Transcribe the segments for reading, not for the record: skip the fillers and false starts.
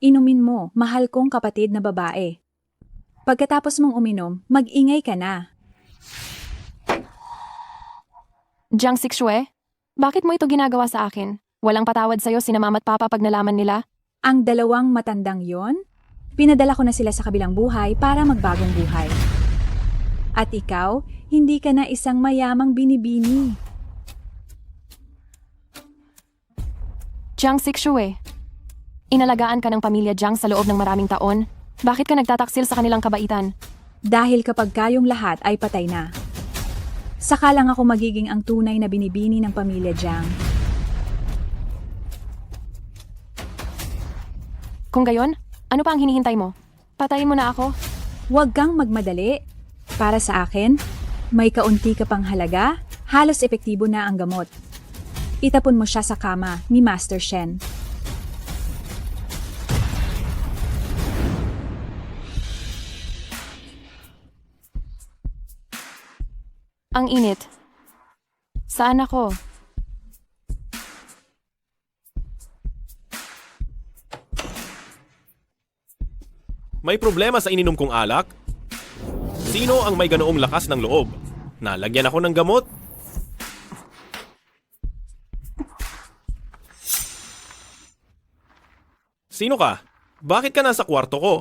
Inumin mo, mahal kong kapatid na babae. Pagkatapos mong uminom, mag-ingay ka na. Jiang Sixue, bakit mo ito ginagawa sa akin? Walang patawad sa'yo sina mama at papa pag nalaman nila? Ang dalawang matandang yon, pinadala ko na sila sa kabilang buhay para magbagong buhay. At ikaw, hindi ka na isang mayamang binibini. Jiang Sixue, inalagaan ka ng pamilya Jiang sa loob ng maraming taon. Bakit ka nagtataksil sa kanilang kabaitan? Dahil kapag kayong lahat ay patay na, saka lang ako magiging ang tunay na binibini ng pamilya Jiang. Kung gayon, ano pa ang hinihintay mo? Patayin mo na ako? Huwag kang magmadali. Para sa akin, may kaunti ka pang halaga, halos epektibo na ang gamot. Itapon mo siya sa kama ni Master Shen. Ang init. Saan ako? May problema sa ininom kong alak? Sino ang may ganoong lakas ng loob? Nalagyan ako ng gamot? Sino ka? Bakit ka nasa kwarto ko?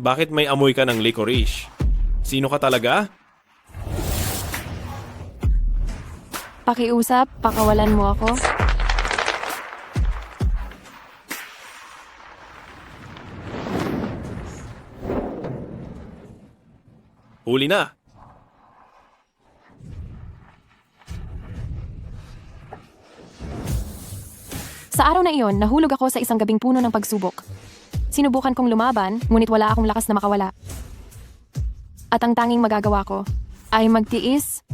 Bakit may amoy ka ng licorice? Sino ka talaga? Pakiusap, pakawalan mo ako. Huli na. Sa araw na iyon, nahulog ako sa isang gabing puno ng pagsubok. Sinubukan kong lumaban, ngunit wala akong lakas na makawala. At ang tanging magagawa ko ay magtiis,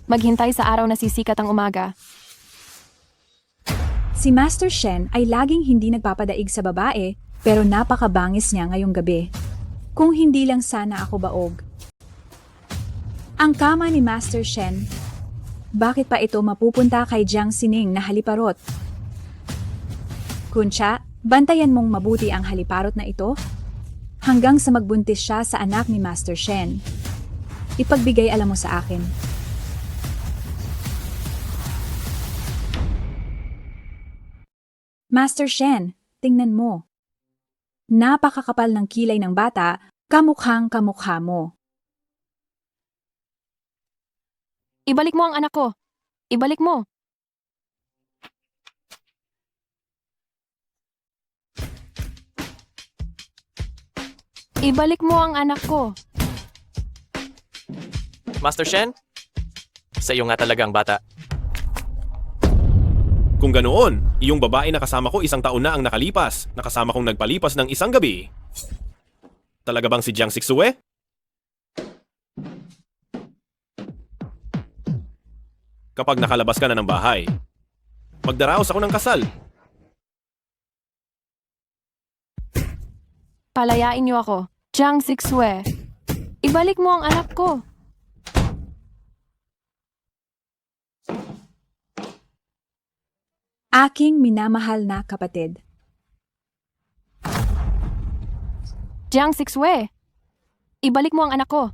maghintay sa araw na sisikat ang umaga. Si Master Shen ay laging hindi nagpapadaig sa babae, pero napakabangis niya ngayong gabi. Kung hindi lang sana ako baog. Ang kama ni Master Shen, bakit pa ito mapupunta kay Jiang Sining na haliparot? Kuncha, bantayan mong mabuti ang haliparot na ito hanggang sa magbuntis siya sa anak ni Master Shen. Ipagbigay alam mo sa akin. Master Shen, tingnan mo. Napakakapal ng kilay ng bata, kamukhang kamukha mo. Ibalik mo ang anak ko. Ibalik mo. Ibalik mo ang anak ko. Master Shen? Sa iyo nga talaga ang bata. Kung ganoon, iyong babae na kasama ko 1 taon na ang nakalipas. Nakasama kong nagpalipas ng 1 gabi. Talaga bang si Jiang Sixue? Kapag nakalabas ka na ng bahay, magdaraos ako ng kasal. Palayain niyo ako. Jiang Sixue. Ibalik mo ang anak ko. Aking minamahal na kapatid. Jiang Sixue. Ibalik mo ang anak ko.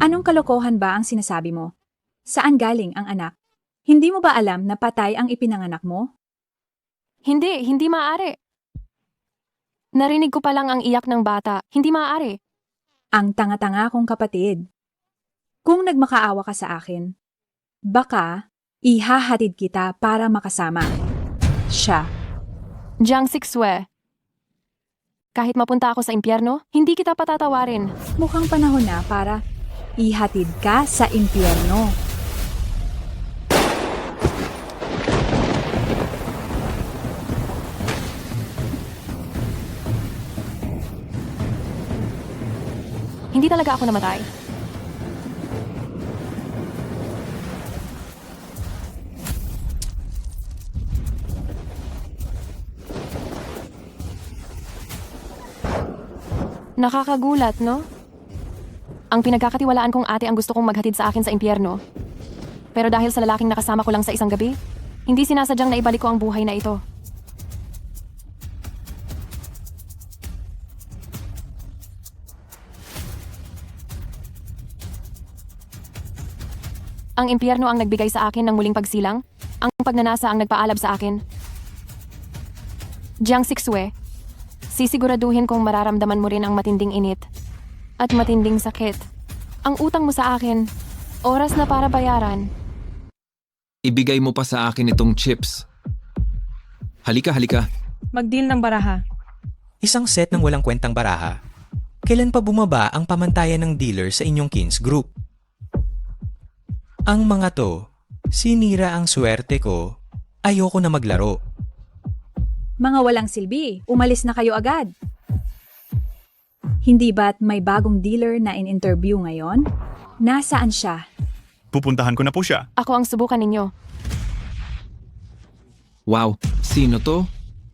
Anong kalokohan ba ang sinasabi mo? Saan galing ang anak? Hindi mo ba alam na patay ang ipinanganak mo? Hindi maaari. Narinig ko pa lang ang iyak ng bata. Hindi maaari. Ang tanga-tanga kong kapatid. Kung nagmakaawa ka sa akin, baka ihahatid kita para makasama siya. Jiang Sixue. Kahit mapunta ako sa impyerno, hindi kita patatawarin. Mukhang panahon na para ihatid ka sa impyerno. Hindi talaga ako namatay. Nakakagulat, no? Ang pinagkakatiwalaan kong ate ang gusto kong maghatid sa akin sa impyerno. Pero dahil sa lalaking nakasama ko lang sa isang gabi, hindi sinasadyang naibalik ko ang buhay na ito. Ang impyerno ang nagbigay sa akin ng muling pagsilang, ang pagnanasa ang nagpaalab sa akin. Jiang Sixue, sisiguraduhin kong mararamdaman mo rin ang matinding init at matinding sakit. Ang utang mo sa akin, oras na para bayaran. Ibigay mo pa sa akin itong chips. Halika, halika. Mag-deal ng baraha. Isang set ng walang kwentang baraha. Kailan pa bumaba ang pamantayan ng dealer sa inyong Kings Group? Ang mga to, sinira ang swerte ko, ayoko na maglaro. Mga walang silbi, umalis na kayo agad. Hindi ba't may bagong dealer na in-interview ngayon? Nasaan siya? Pupuntahan ko na po siya. Ako ang subukan ninyo. Wow, sino to?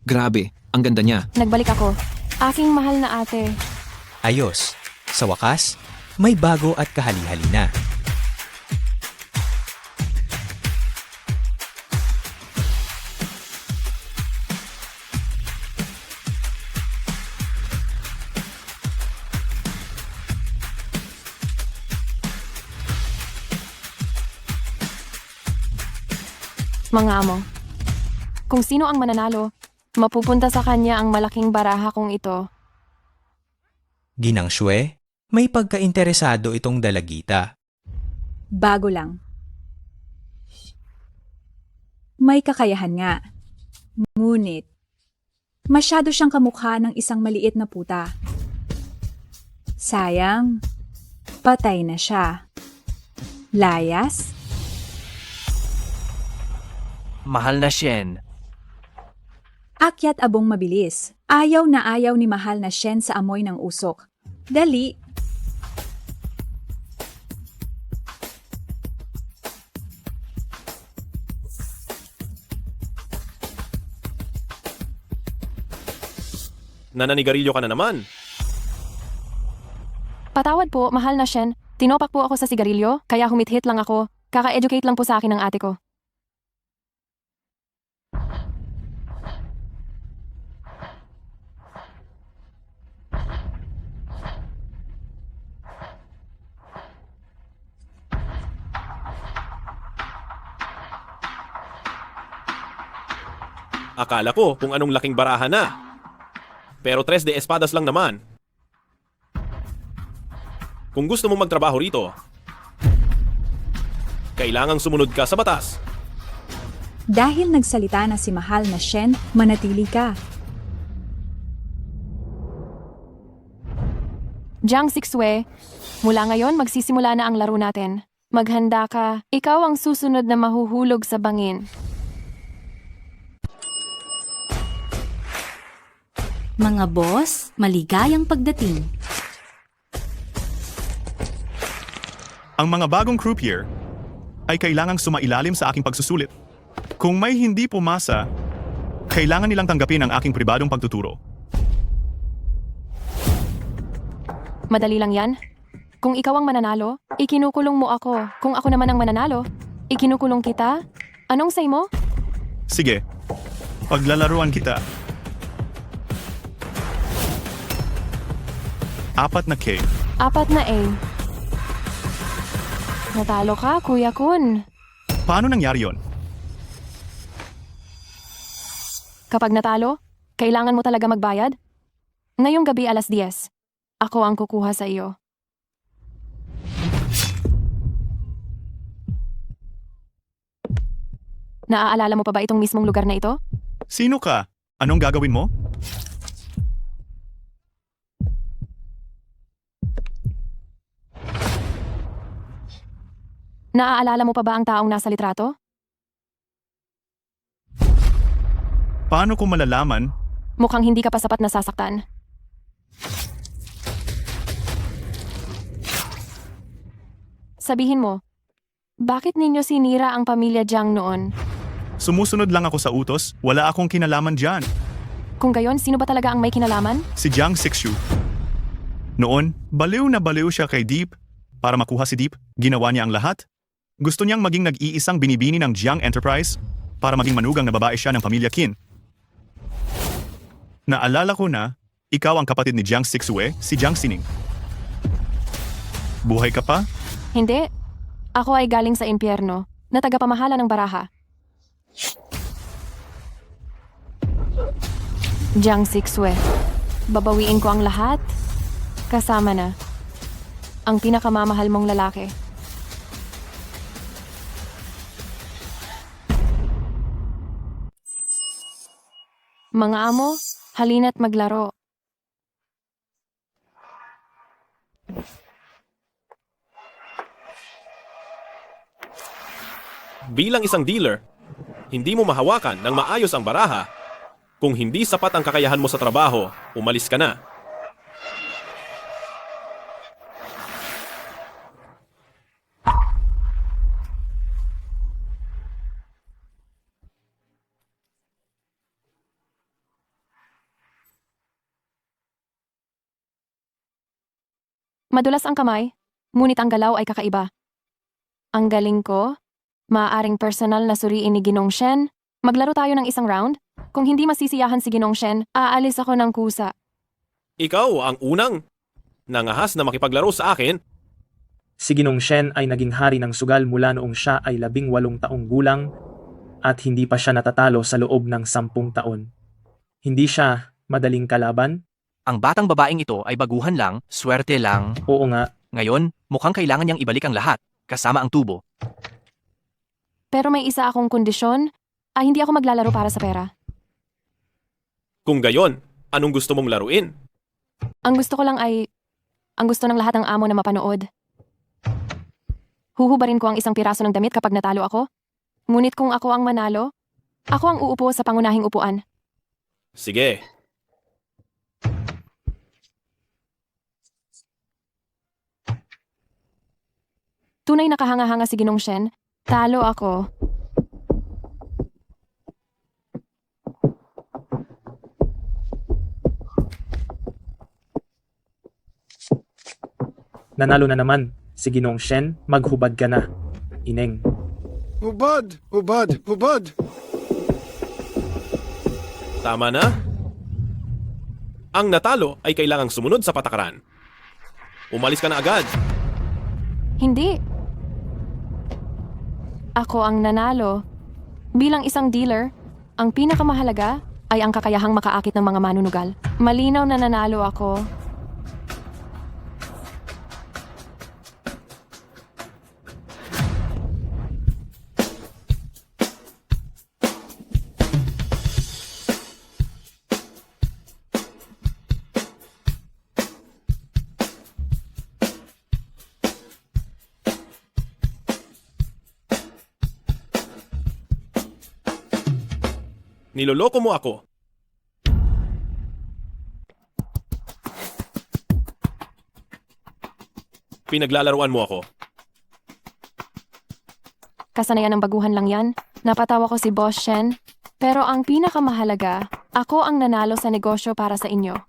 Grabe, ang ganda niya. Nagbalik ako. Aking mahal na ate. Ayos, sa wakas, may bago at kahali-hali na. Mga amo, kung sino ang mananalo, mapupunta sa kanya ang malaking baraha kong ito. Ginang Shue, may pagkainteresado itong dalagita. Bago lang. May kakayahan nga. Ngunit, masyado siyang kamukha ng isang maliit na puta. Sayang, patay na siya. Layas? Mahal na Shen. Akyat abong mabilis. Ayaw na ayaw ni mahal na Shen sa amoy ng usok. Dali! Nananigarilyo ka na naman. Patawad po, mahal na Shen. Tinopak po ako sa sigarilyo, kaya humithit lang ako. Kaka-educate lang po sa akin ng ate ko. Akala ko kung anong laking baraha na. Pero 3 de espadas lang naman. Kung gusto mo magtrabaho rito, kailangang sumunod ka sa batas. Dahil nagsalita na si mahal na Shen, manatili ka. Jiang Sixue, mula ngayon magsisimula na ang laro natin. Maghanda ka. Ikaw ang susunod na mahuhulog sa bangin. Mga boss, maligayang pagdating. Ang mga bagong croupier ay kailangang sumailalim sa aking pagsusulit. Kung may hindi pumasa, kailangan nilang tanggapin ang aking pribadong pagtuturo. Madali lang yan. Kung ikaw ang mananalo, ikinukulong mo ako. Kung ako naman ang mananalo, ikinukulong kita. Anong say mo? Sige, paglalaruan kita. 4 na K. 4 na A. Natalo ka, Kuya Kun. Paano nangyari yon? Kapag natalo, kailangan mo talaga magbayad? Ngayong gabi 10:00. Ako ang kukuha sa iyo. Naaalala mo pa ba itong mismong lugar na ito? Sino ka? Anong gagawin mo? Naaalala mo pa ba ang taong nasa litrato? Paano ko malalaman? Mukhang hindi ka pa sapat nasasaktan. Sabihin mo, bakit ninyo sinira ang pamilya Jiang noon? Sumusunod lang ako sa utos, wala akong kinalaman dyan. Kung gayon, sino ba talaga ang may kinalaman? Si Jiang Sixu. Noon, baliw na baliw siya kay Deep. Para makuha si Deep, ginawa niya ang lahat. Gusto niyang maging nag-iisang binibini ng Jiang Enterprise para maging manugang na babae siya ng pamilya Qin. Naalala ko na, ikaw ang kapatid ni Jiang Sixue, si Jiang Sining. Buhay ka pa? Hindi. Ako ay galing sa impyerno, na tagapamahala ng baraha. Jiang Sixue. Babawiin ko ang lahat. Kasama na. Ang pinakamamahal mong lalaki. Mga amo, halina't maglaro. Bilang isang dealer, hindi mo mahawakan ng maayos ang baraha. Kung hindi sapat ang kakayahan mo sa trabaho, umalis ka na. Madulas ang kamay, ngunit ang galaw ay kakaiba. Ang galing ko, maaaring personal na suriin ni Ginong Shen. Maglaro tayo ng isang round? Kung hindi masisiyahan si Ginong Shen, aalis ako ng kusa. Ikaw ang unang nangahas na makipaglaro sa akin. Si Ginong Shen ay naging hari ng sugal mula noong siya ay 18 taong gulang at hindi pa siya natatalo sa loob ng 10 taon. Hindi siya madaling kalaban? Ang batang babaeng ito ay baguhan lang, swerte lang. Oo nga, Ngayon, mukhang kailangan niyang ibalik ang lahat, kasama ang tubo. Pero may isa akong kondisyon, hindi ako maglalaro para sa pera. Kung gayon, anong gusto mong laruin? Ang gusto ko lang ay, ang gusto ng lahat ng amo na mapanood. Huhubarin ko ang isang piraso ng damit kapag natalo ako. Ngunit kung ako ang manalo, ako ang uupo sa pangunahing upuan. Sige. Tunay na kahanga-hanga si Ginong Shen, talo ako. nanalo na naman. Si Ginong Shen, maghubad ka na. Ineng. Hubad! Hubad! Hubad! Tama na? Ang natalo ay kailangang sumunod sa patakaran. Umalis ka na agad. Hindi. Ako ang nanalo. Bilang isang dealer, ang pinakamahalaga ay ang kakayahang makaakit ng mga manunugal. Malinaw na nanalo ako. Niloloko mo ako. Pinaglalaruan mo ako. Kasanayan ng baguhan lang yan. Napatawa ko si Boss Shen. Pero ang pinakamahalaga, ako ang nanalo sa negosyo para sa inyo.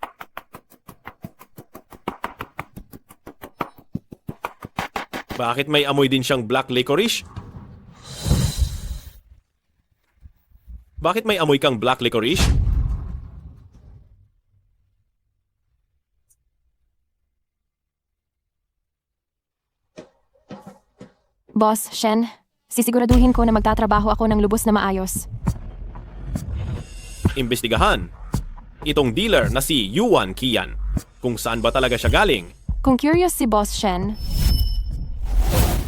Bakit may amoy din siyang black licorice? Bakit may amoy kang black licorice? Boss Shen, sisiguraduhin ko na magtatrabaho ako ng lubos na maayos. Imbestigahan. Itong dealer na si Yuan Qian. Kung saan ba talaga siya galing? Kung curious si Boss Shen,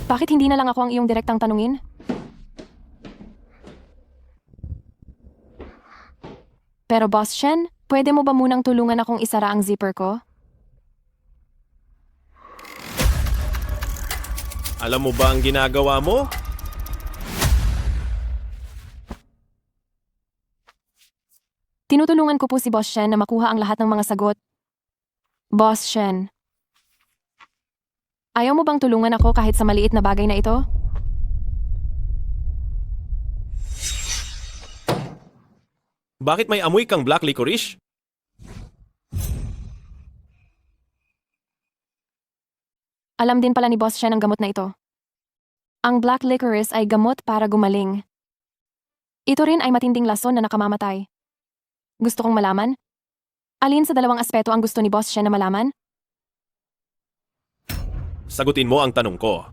bakit hindi na lang ako ang iyong direktang tanungin? Pero Boss Shen, pwede mo ba munang tulungan akong isara ang zipper ko? Alam mo ba ang ginagawa mo? Tinutulungan ko po si Boss Shen na makuha ang lahat ng mga sagot. Boss Shen, ayaw mo bang tulungan ako kahit sa maliit na bagay na ito? Bakit may amoy kang black licorice? Alam din pala ni Boss Shen ang gamot na ito. Ang black licorice ay gamot para gumaling. Ito rin ay matinding lason na nakamamatay. Gusto kong malaman? Alin sa dalawang aspeto ang gusto ni Boss Shen na malaman? Sagutin mo ang tanong ko.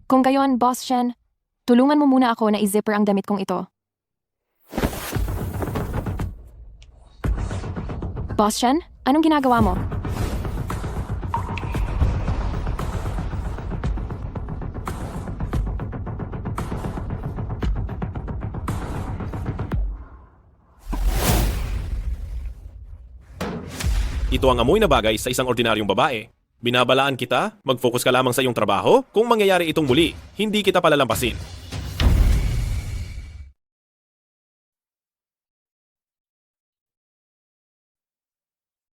Kung gayon, Boss Shen, tulungan mo muna ako na i-zipper ang damit kong ito. Boss Shen, anong ginagawa mo? Ito ang amoy na bagay sa isang ordinaryong babae. Binabalaan kita, mag-focus ka lamang sa iyong trabaho. Kung mangyayari itong muli, hindi kita palalampasin.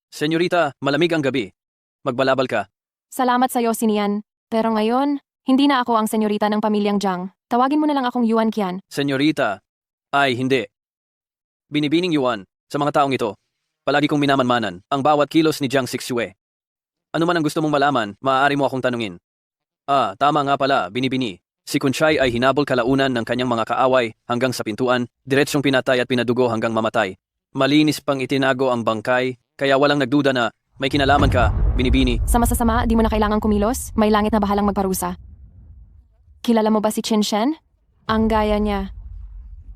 Senyorita, malamig ang gabi. Magbalabal ka. Salamat sa'yo, Sinian. Pero ngayon, hindi na ako ang senyorita ng pamilyang Jiang. Tawagin mo na lang akong Yuan Qian. Senyorita. Ay, hindi. Binibining Yuan, sa mga taong ito. Palagi kong minamanmanan ang bawat kilos ni Jiang Sixue. Ano man ang gusto mong malaman, maaari mo akong tanungin. Ah, tama nga pala, binibini. Si Kunchai ay hinabol kalaunan ng kanyang mga kaaway hanggang sa pintuan, diretsyong pinatay at pinadugo hanggang mamatay. Malinis pang itinago ang bangkay, kaya walang nagduda na may kinalaman ka, binibini. Sa masasama, di mo na kailangang kumilos. May langit na bahalang magparusa. Kilala mo ba si Qin Shen? Ang gaya niya.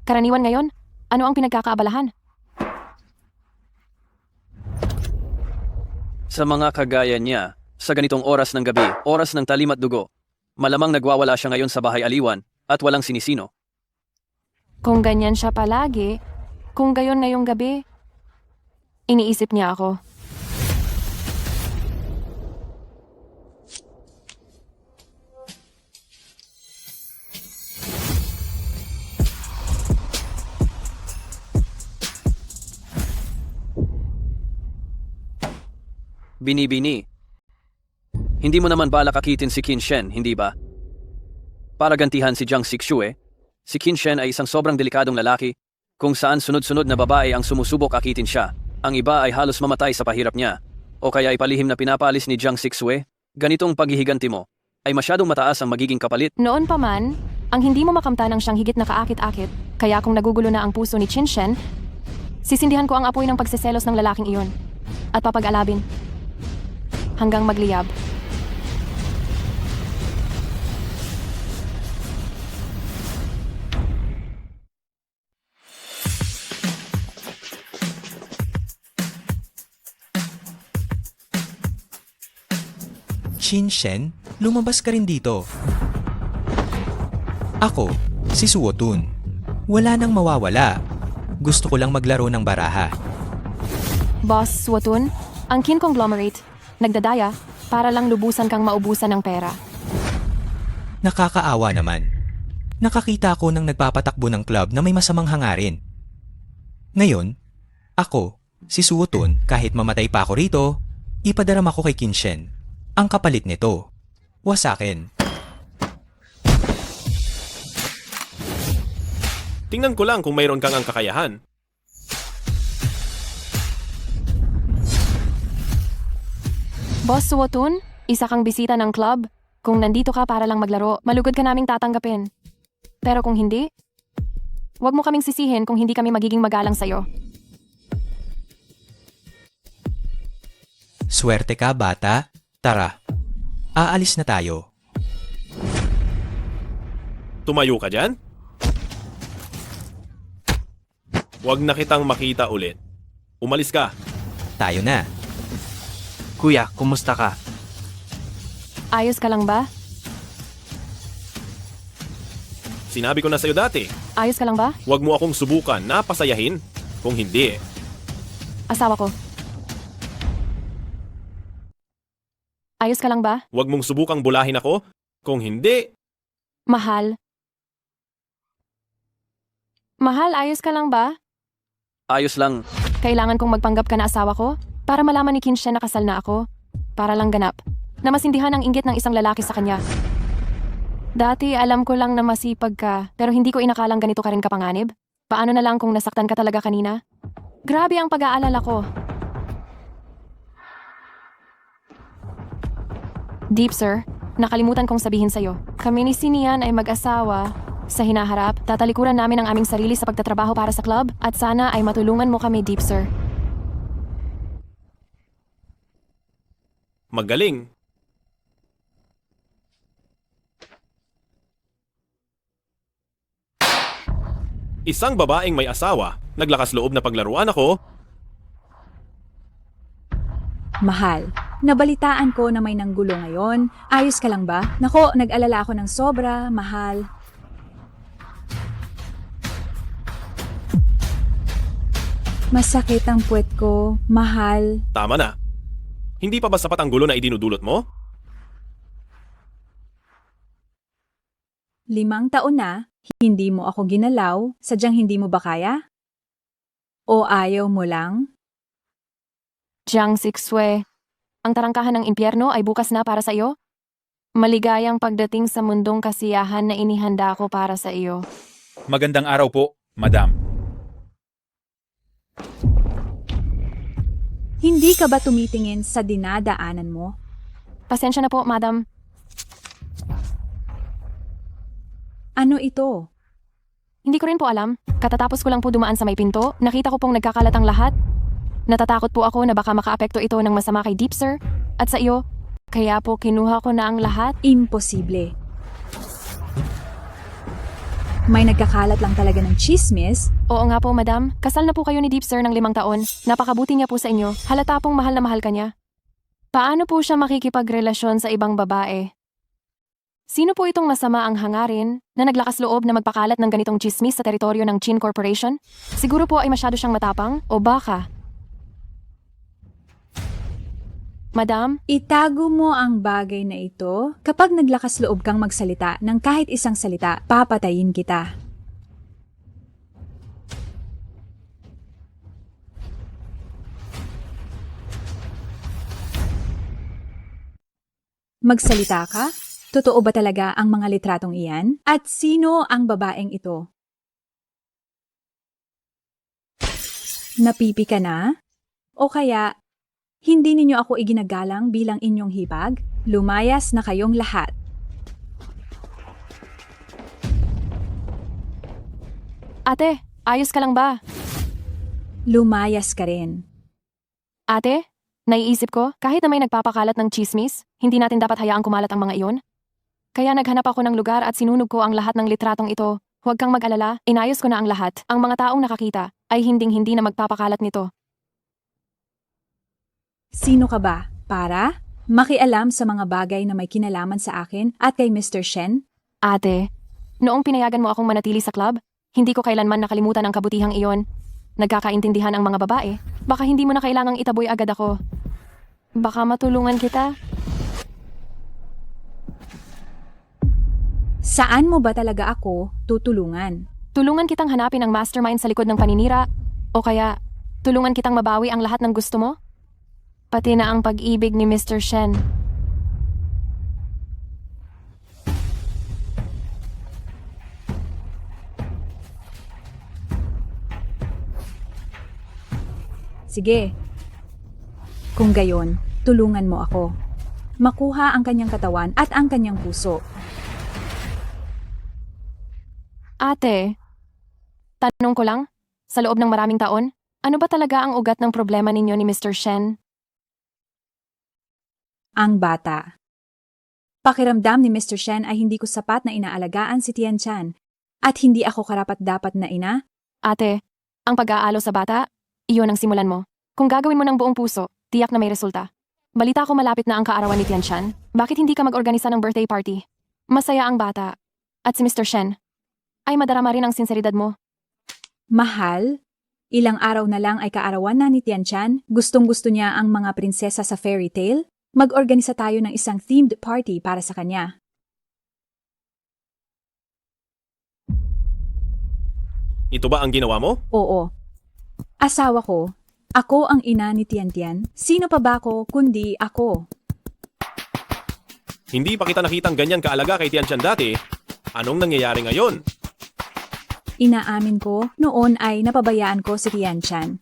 Karaniwan ngayon, ano ang pinagkakaabalahan? Sa mga kagaya niya, sa ganitong oras ng gabi, oras ng talim at dugo, malamang nagwawala siya ngayon sa bahay aliwan at walang sinisino. Kung ganyan siya palagi, kung gayon ngayong gabi, iniisip niya ako. Binibini. Hindi mo naman balak akitin si Qin Shen, hindi ba? Para gantihan si Jiang Sixue, si Qin Shen ay isang sobrang delikadong lalaki kung saan sunod-sunod na babae ang sumusubok akitin siya. Ang iba ay halos mamatay sa pahirap niya. O kaya ay palihim na pinapalis ni Jiang Sixue, ganitong paghihiganti mo ay masyadong mataas ang magiging kapalit. Noon pa man, ang hindi mo makamta ng siyang higit na kaakit-akit, kaya kung nagugulo na ang puso ni Qin Shen, sisindihan ko ang apoy ng pagseselos ng lalaking iyon at papag-alabin hanggang magliyab. Qin Shen, lumabas ka rin dito. Ako, si Suotun. Wala nang mawawala. Gusto ko lang maglaro ng baraha. Boss Suotun, ang Qin Conglomerate, nagdadaya para lang lubusan kang maubusan ng pera. Nakakaawa naman. Nakakita ko ng nagpapatakbo ng club na may masamang hangarin. Ngayon, ako, si Suotun, kahit mamatay pa ako rito, ipadarama ko kay Qin Shen. Ang kapalit nito, wasakin. Tingnan ko lang kung mayroon kang ang kakayahan. Boss Suotun, isa kang bisita ng club. Kung nandito ka para lang maglaro, malugod ka naming tatanggapin. Pero kung hindi, huwag mo kaming sisihin kung hindi kami magiging magalang sa'yo. Swerte ka, bata. Tara, aalis na tayo. Tumayo ka dyan? Huwag na kitang makita ulit. Umalis ka. Tayo na. Kuya, kumusta ka? Ayos ka lang ba? Sinabi ko na sa'yo dati, Ayos ka lang ba? huwag mo akong subukan na pasayahin. Kung hindi, Asawa ko. Ayos ka lang ba? huwag mong subukang bulahin ako. Kung hindi, Mahal. Mahal, ayos ka lang ba? Ayos lang. Kailangan kong magpanggap ka na asawa ko para malaman ni Qin Shen na kasal na ako. Para lang ganap na masindihan ang inggit ng isang lalaki sa kanya. Dati alam ko lang na masipag ka, pero hindi ko inakalang ganito ka rin kapanganib. Paano na lang kung nasaktan ka talaga kanina? Grabe ang pag-aalala ko. Deep sir, nakalimutan kong sabihin sa'yo. Kami ni Sinian ay mag-asawa. Sa hinaharap, tatalikuran namin ang aming sarili sa pagtatrabaho para sa club at sana ay matulungan mo kami, Deep sir. Magaling. Isang babaeng may asawa, naglakas loob na paglaruan ako. Mahal, nabalitaan ko na may nanggulo ngayon. Ayos ka lang ba? Nako, nag-alala ako ng sobra, mahal. Masakit ang puwet ko, mahal. Tama na. Hindi pa ba sapat ang gulo na idinudulot mo? 5 taon na, hindi mo ako ginalaw, sadyang hindi mo ba kaya? O ayaw mo lang? Jiang Sixue, ang tarangkahan ng impyerno ay bukas na para sa iyo? Maligayang pagdating sa mundong kasiyahan na inihanda ko para sa iyo. Magandang araw po, madam. Hindi ka ba tumitingin sa dinadaanan mo? Pasensya na po, madam. Ano ito? Hindi ko rin po alam. Katatapos ko lang po dumaan sa may pinto, nakita ko pong nagkakalat ang lahat. Natatakot po ako na baka makaapekto ito ng masama kay Deep Sir at sa iyo. Kaya po kinuha ko na ang lahat. Imposible. May nagkakalat lang talaga ng chismis. Oo nga po, madam. Kasal na po kayo ni Deep Sir ng 5 taon. Napakabuti niya po sa inyo. Halata pong mahal na mahal ka niya. Paano po siya makikipagrelasyon sa ibang babae? Sino po itong masama ang hangarin na naglakas loob na magpakalat ng ganitong chismis sa teritoryo ng Chin Corporation? Siguro po ay masyado siyang matapang o baka. Madam? Itago mo ang bagay na ito. Kapag naglakas loob kang magsalita ng kahit isang salita, papatayin kita. Magsalita ka? Totoo ba talaga ang mga litratong iyan? At sino ang babaeng ito? Napipi ka na? O kaya, hindi ninyo ako iginagalang bilang inyong hibag? Lumayas na kayong lahat. Ate, ayos ka lang ba? Lumayas ka rin. Ate, naiisip ko, kahit na may nagpapakalat ng chismis, hindi natin dapat hayaang kumalat ang mga iyon. Kaya naghanap ako ng lugar at sinunog ko ang lahat ng litratong ito. Huwag kang mag-alala, inayos ko na ang lahat. Ang mga taong nakakita ay hinding-hindi na magpapakalat nito. Sino ka ba? Para? Makialam sa mga bagay na may kinalaman sa akin at kay Mr. Shen? Ate, noong pinayagan mo akong manatili sa club, hindi ko kailanman nakalimutan ang kabutihang iyon. Nagkakaintindihan ang mga babae. Baka hindi mo na kailangang itaboy agad ako. Baka matulungan kita? Saan mo ba talaga ako tutulungan? Tulungan kitang hanapin ang mastermind sa likod ng paninira, o kaya tulungan kitang mabawi ang lahat ng gusto mo? Pati na ang pag-ibig ni Mr. Shen. Sige. Kung gayon, tulungan mo ako. Makuha ang kanyang katawan at ang kanyang puso. Ate, tanong ko lang, sa loob ng maraming taon, ano ba talaga ang ugat ng problema ninyo ni Mr. Shen? Ang bata. Pakiramdam ni Mr. Shen ay hindi ko sapat na inaalagaan si Tian Chan at hindi ako karapat-dapat na ina. Ate, ang pag-aalo sa bata, iyon ang simulan mo. Kung gagawin mo ng buong puso, tiyak na may resulta. Balita ko malapit na ang kaarawan ni Tian Chan. Bakit hindi ka mag-organisa ng birthday party? Masaya ang bata. At si Mr. Shen ay madarama rin ang sinseridad mo. Mahal, ilang araw na lang ay kaarawan na ni Tian Chan. Gustong-gusto niya ang mga prinsesa sa fairy tale. Mag-organisa tayo ng isang themed party para sa kanya. Ito ba ang ginawa mo? Oo. Asawa ko. Ako ang ina ni Tian Tian. Sino pa ba ako kundi ako? Hindi pa kita nakitang ganyan kaalaga kay Tian Chan dati. Anong nangyayari ngayon? Inaamin ko, noon ay napabayaan ko si Tian Chan.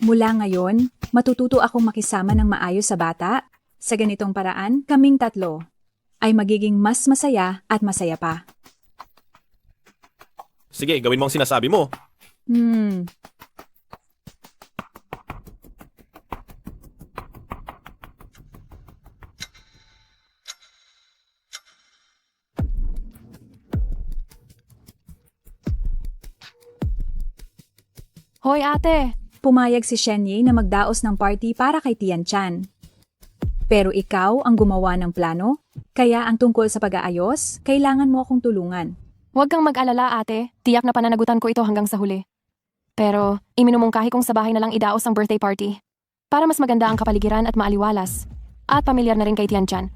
Mula ngayon, matututo akong makisama ng maayos sa bata. Sa ganitong paraan, kaming tatlo, ay magiging mas masaya at masaya pa. Sige, gawin mo ang sinasabi mo. Hoy ate, Pumayag si Shenye na magdaos ng party para kay Tian Chan. Pero ikaw ang gumawa ng plano, kaya ang tungkol sa pag-aayos, kailangan mo akong tulungan. huwag kang mag-alala ate. Tiyak na pananagutan ko ito hanggang sa huli. Pero, iminumungkahi kong sa bahay na lang idaos ang birthday party. Para mas maganda ang kapaligiran at maaliwalas. At pamilyar na rin kay Tian Chan.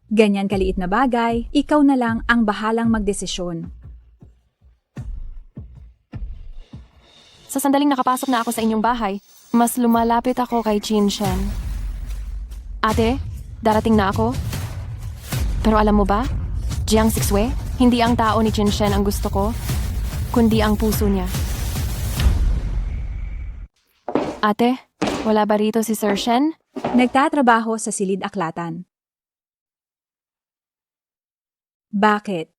Ganyan kaliit na bagay, ikaw na lang ang bahalang magdesisyon. Sa sandaling nakapasok na ako sa inyong bahay, mas lumalapit ako kay Chin Shen. Ate, darating na ako. Pero alam mo ba, Jiang Sixue, hindi ang tao ni Chin Shen ang gusto ko, kundi ang puso niya. Ate, wala ba rito si Sir Shen? Nagtatrabaho sa silid aklatan. Bakit?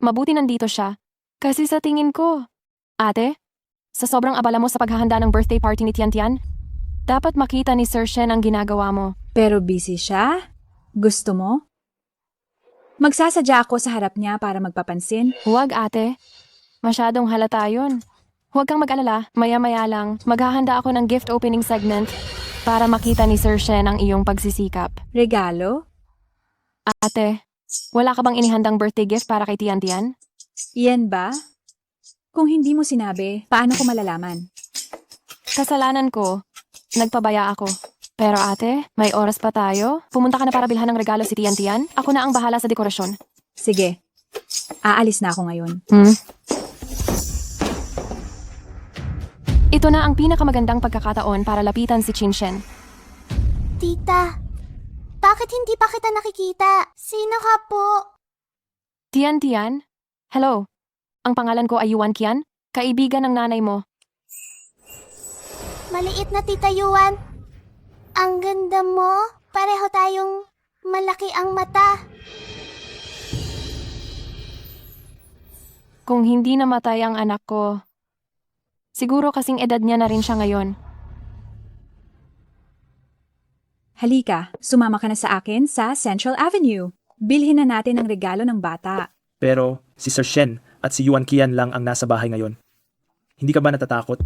Mabuti nandito siya. Kasi sa tingin ko, ate, sa sobrang abala mo sa paghahanda ng birthday party ni Tian Tian, dapat makita ni Sir Shen ang ginagawa mo. Pero busy siya? Gusto mo? Magsasadya ako sa harap niya para magpapansin. Huwag ate. Masyadong halata yun. Huwag kang mag-alala, maya-maya lang, maghahanda ako ng gift opening segment para makita ni Sir Shen ang iyong pagsisikap. Regalo? Ate, wala ka bang inihandang birthday gift para kay Tian Tian? Yan ba? Kung hindi mo sinabi, paano ko malalaman? Kasalanan ko. Nagpabaya ako. Pero ate, may oras pa tayo. Pumunta ka na para bilhan ng regalo si Tian Tian. Ako na ang bahala sa dekorasyon. Sige. Aalis na ako ngayon. Ito na ang pinakamagandang pagkakataon para lapitan si Chin Shen. Tita, bakit hindi pa kita nakikita? Sino ka po? Tian Tian? Hello. Ang pangalan ko ay Yuan Qian, kaibigan ng nanay mo. Maliit na Tita Yuan. Ang ganda mo. Pareho tayong malaki ang mata. Kung hindi namatay ang anak ko, siguro kasing edad niya na rin siya ngayon. Halika, sumama ka na sa akin sa Central Avenue. Bilhin na natin ang regalo ng bata. Pero si Sir Shen at si Yuan Qian lang ang nasa bahay ngayon. Hindi ka ba natatakot?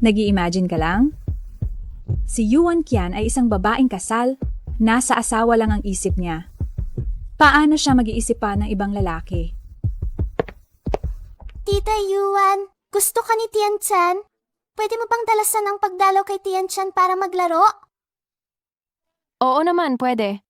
Nag-i-imagine ka lang? Si Yuan Qian ay isang babaeng kasal, nasa asawa lang ang isip niya. Paano siya mag-iisip pa ng ibang lalaki? Tita Yuan, gusto ka ni Tian Chan? Pwede mo bang dalasan ang pagdalaw kay Tian Chan para maglaro? Oo naman, pwede.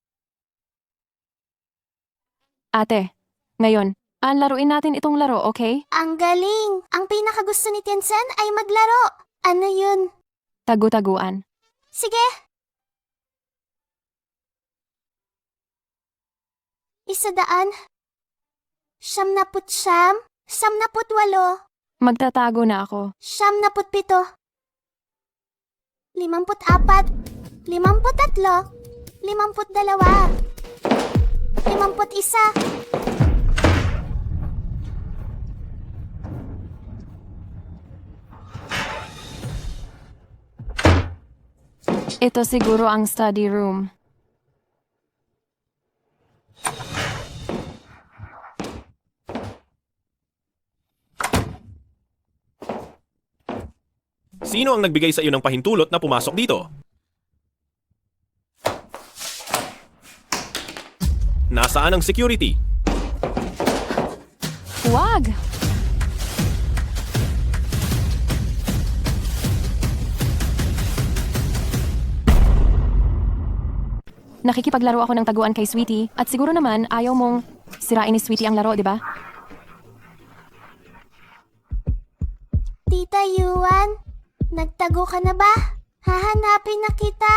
Ate, ngayon, laruin natin itong laro, okay? Ang galing! Ang pinakagusto ni Tian Chan ay maglaro. Ano yun? Tagu-taguan. Sige! 100, 99, 98, Magtatago na ako. 97, 54, 53, 52, 51. Ito siguro ang study room. Sino ang nagbigay sa iyo ng pahintulot na pumasok dito? Nasaan ang security? Huwag! Nakikipaglaro ako ng taguan kay Sweetie at siguro naman ayaw mong sirain ni Sweetie ang laro, di ba? Tita Yuan, nagtago ka na ba? Hahanapin na kita.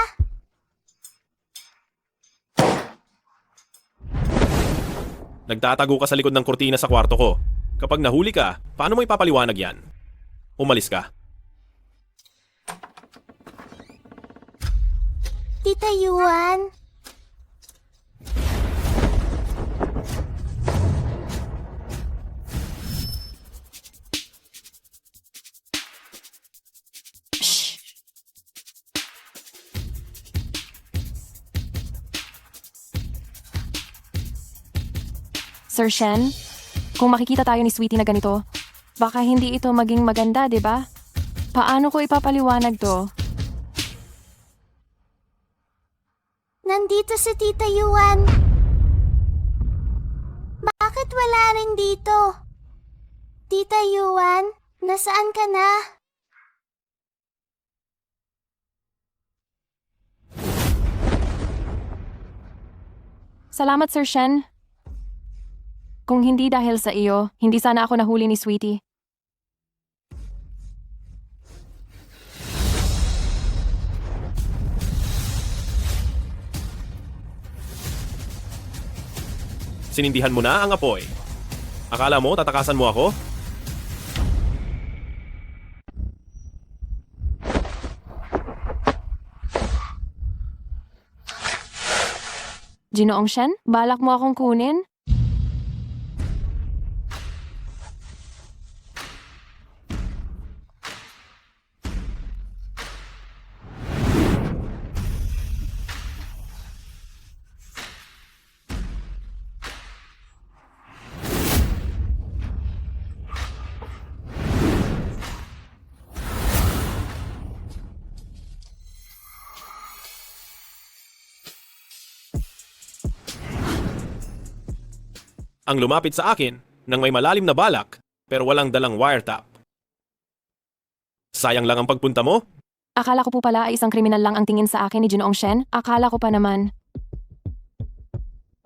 Nagtatago ka sa likod ng kurtina sa kwarto ko. Kapag nahuli ka, paano mo ipapaliwanag yan? Umalis ka. Tita Yuan, Sir Shen, kung makikita tayo ni Sweetie na ganito, baka hindi ito maging maganda, di ba? Paano ko ipapaliwanag to? Nandito si Tita Yuan. Bakit wala rin dito? Tita Yuan, nasaan ka na? Salamat, Sir Shen. Kung hindi dahil sa iyo, hindi sana ako nahuli ni Sweetie. Sinindihan mo na ang apoy. Akala mo tatakasan mo ako? Ginoong Shen, balak mo akong kunin? Ang lumapit sa akin nang may malalim na balak pero walang dalang wiretap. Sayang lang ang pagpunta mo? Akala ko po pala ay isang kriminal lang ang tingin sa akin ni Ginoong Shen. Akala ko pa naman.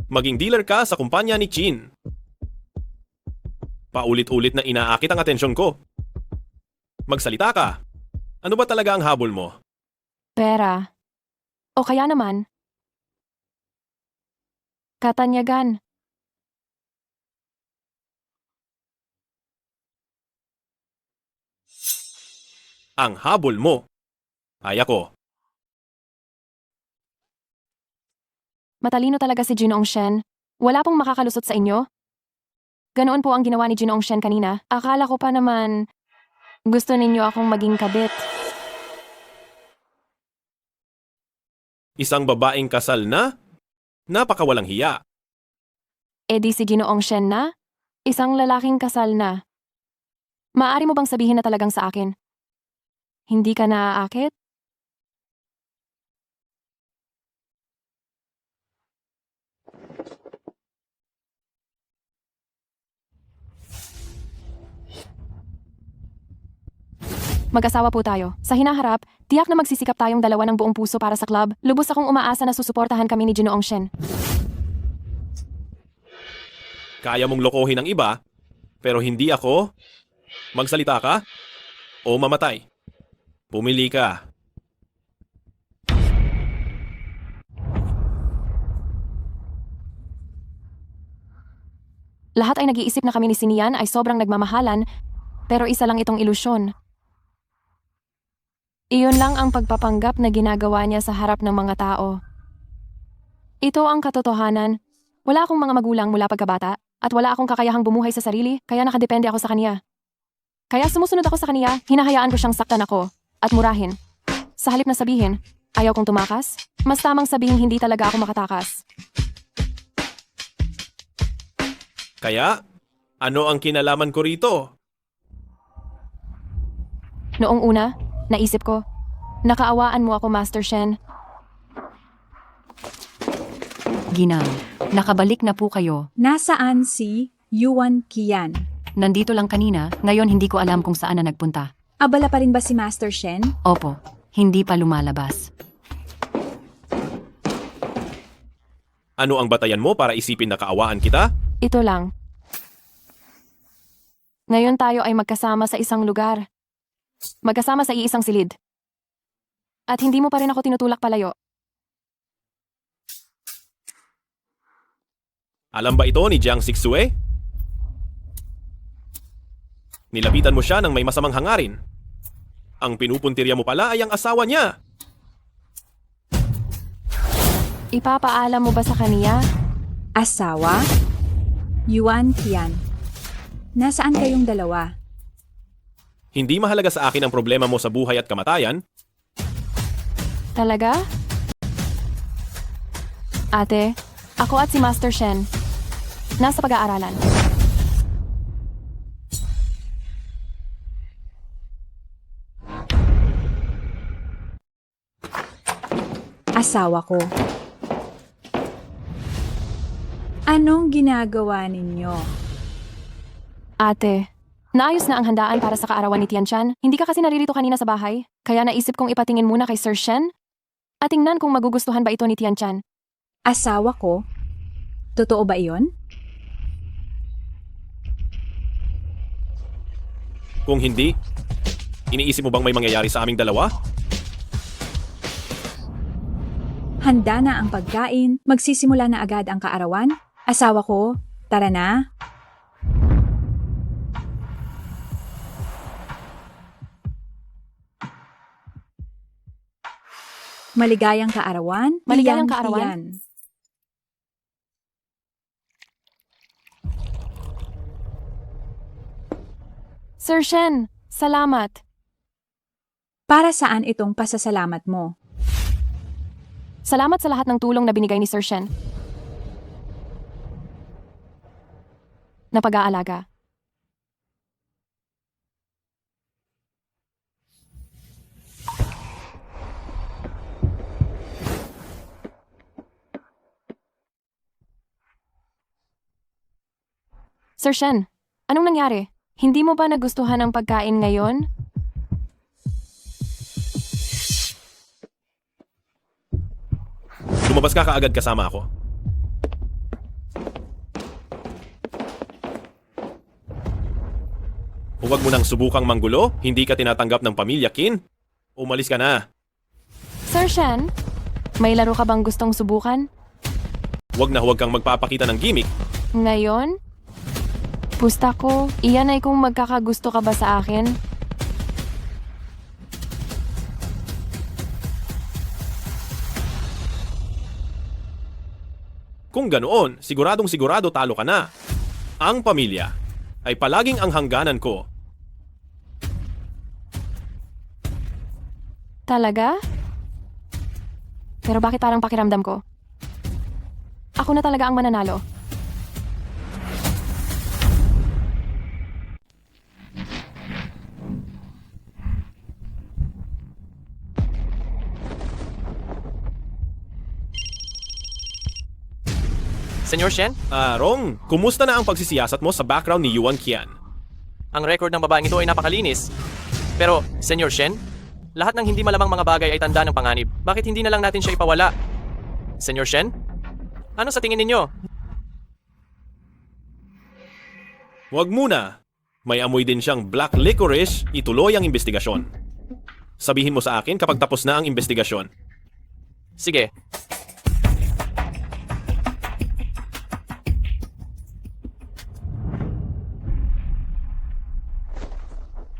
Maging dealer ka sa kumpanya ni Chin. Paulit-ulit na inaakit ang atensyon ko. Magsalita ka. Ano ba talaga ang habol mo? Pera. O kaya naman, katanyagan. Ang habol mo ay ako. Matalino talaga si Ginoong Shen. Wala pong makakalusot sa inyo. Ganoon po ang ginawa ni Ginoong Shen kanina. Akala ko pa naman gusto ninyo akong maging kabit. Isang babaeng kasal na? Napakawalang hiya. E di si Ginoong Shen na? Isang lalaking kasal na. Maaari mo bang sabihin na talagang sa akin? Hindi ka naaakit? Mag-asawa po tayo. Sa hinaharap, tiyak na magsisikap tayong dalawa ng buong puso para sa club. Lubos akong umaasa na susuportahan kami ni Ginoong Shen. Kaya mong lokohin ang iba, pero hindi ako? Magsalita ka? O mamatay? Pumili ka. Lahat ay nag-iisip na kami ni Sinian ay sobrang nagmamahalan, pero isa lang itong ilusyon. Iyon lang ang pagpapanggap na ginagawa niya sa harap ng mga tao. Ito ang katotohanan. Wala akong mga magulang mula pagkabata, at wala akong kakayahang bumuhay sa sarili, kaya nakadepende ako sa kanya. Kaya sumusunod ako sa kanya, hinahayaan ko siyang saktan ako, at murahin. Sa halip na sabihin, ayaw kong tumakas, mas tamang sabihin hindi talaga ako makatakas. Kaya, ano ang kinalaman ko rito? Noong una, naisip ko, nakaawaan mo ako, Master Shen. Ginang, nakabalik na po kayo. Nasaan si Yuan Qian? Nandito lang kanina, ngayon hindi ko alam kung saan na nagpunta. Abala pa rin ba si Master Shen? Opo, hindi pa lumalabas. Ano ang batayan mo para isipin na kaawaan kita? Ito lang. Ngayon tayo ay magkasama sa isang lugar. Magkasama sa iisang silid. At hindi mo pa rin ako tinutulak palayo. Alam ba ito ni Jiang Sixue? Nilapitan mo siya ng may masamang hangarin. Ang pinupuntirya mo pala ay ang asawa niya. Ipapaalam mo ba sa kaniya? Asawa? Yuan Qian. Nasaan kayong dalawa? Hindi mahalaga sa akin ang problema mo sa buhay at kamatayan. Talaga? Ate, ako at si Master Shen. Nasa pag-aaralan. Asawa ko. Anong ginagawa ninyo? Ate, naayos na ang handaan para sa kaarawan ni Tianchan. Hindi ka kasi naririto kanina sa bahay. Kaya naisip kong ipatingin muna kay Sir Shen at tingnan kung magugustuhan ba ito ni Tianchan. Asawa ko? Totoo ba iyon? Kung hindi, iniisip mo bang may mangyayari sa aming dalawa? Handa na ang pagkain, magsisimula na agad ang kaarawan. Asawa ko, tara na. Maligayang kaarawan. Maligayang Iyang kaarawan? Tian. Sir Shen, salamat. Para saan itong pasasalamat mo? Salamat sa lahat ng tulong na binigay ni Sir Shen. Na pag-aalaga. Sir Shen, anong nangyari? Hindi mo ba nagustuhan ang pagkain ngayon? Lumabas ka kaagad kasama ako. Huwag mo nang subukang manggulo, hindi ka tinatanggap ng pamilya Qin. Umalis ka na. Sir Shen, may laro ka bang gustong subukan? Huwag na huwag kang magpapakita ng gimmick. Ngayon? Pusta ko, iyan ay kung magkakagusto ka ba sa akin? Kung ganoon, siguradong sigurado talo ka na. Ang pamilya ay palaging ang hangganan ko. Talaga? Pero bakit parang pakiramdam ko? Ako na talaga ang mananalo. Senyor Shen, Rong, kumusta na ang pagsisiyasat mo sa background ni Yuan Qian? ang record ng babaeng ito ay napakalinis. Pero, Senyor Shen, lahat ng hindi malamang mga bagay ay tanda ng panganib. Bakit hindi na lang natin siya ipawala? Senyor Shen? Ano sa tingin ninyo? Huwag muna. May amoy din siyang black licorice, ituloy ang investigasyon. Sabihin mo sa akin kapag tapos na ang investigasyon. Sige.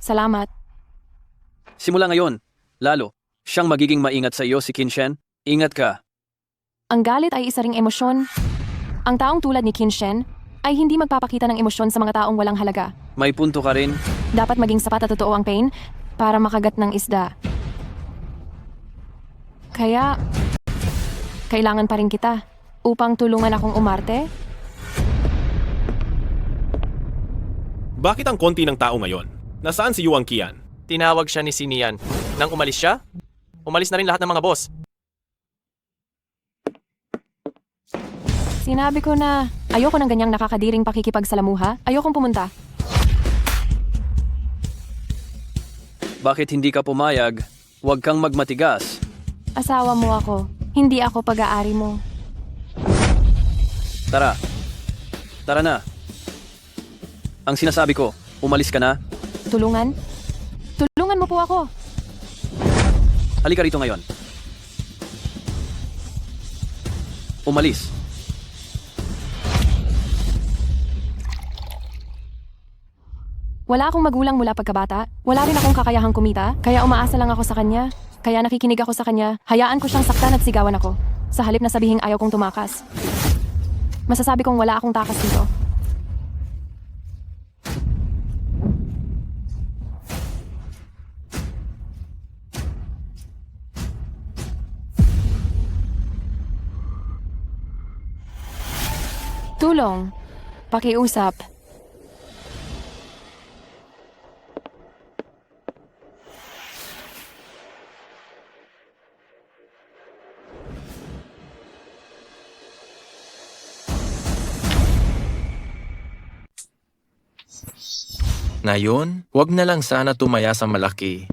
Salamat. Simula ngayon, lalo, siyang magiging maingat sa iyo si Qin Shen. Ingat ka. Ang galit ay isa ring emosyon. Ang taong tulad ni Qin Shen ay hindi magpapakita ng emosyon sa mga taong walang halaga. May punto ka rin. Dapat maging sapat at totoo ang pain para makagat ng isda. Kaya, kailangan pa rin kita upang tulungan akong umarte. Bakit ang konti ng tao ngayon? Nasaan si Yuan Qian? Tinawag siya ni Sinian. Nang umalis siya, umalis na rin lahat ng mga boss. Sinabi ko na ayoko ng ganyang nakakadiring pakikipagsalamuha. Ayokong pumunta. Bakit hindi ka pumayag? Huwag kang magmatigas. Asawa mo ako. Hindi ako pag-aari mo. Tara. Tara na. Ang sinasabi ko, umalis ka na. Tulungan? Tulungan mo po ako. Halika rito ngayon. Umalis. Wala akong magulang mula pagkabata. Wala rin akong kakayahang kumita. Kaya umaasa lang ako sa kanya. Kaya nakikinig ako sa kanya. Hayaan ko siyang saktan at sigawan ako. Sa halip na sabihing ayaw kong tumakas. Masasabi kong wala akong takas dito. Tulong. Pakiusap. Ngayon, wag na lang sana tumaya sa malaki.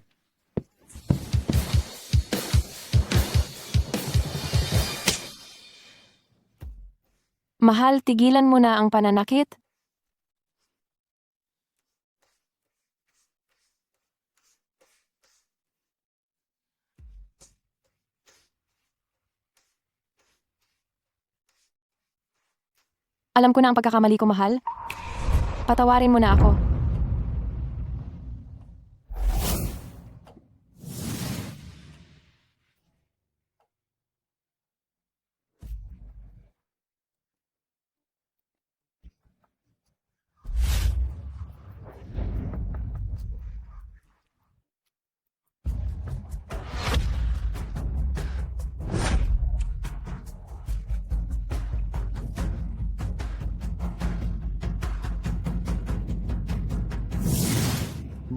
Mahal, tigilan mo na ang pananakit. Alam ko na ang pagkakamali ko, mahal. Patawarin mo na ako.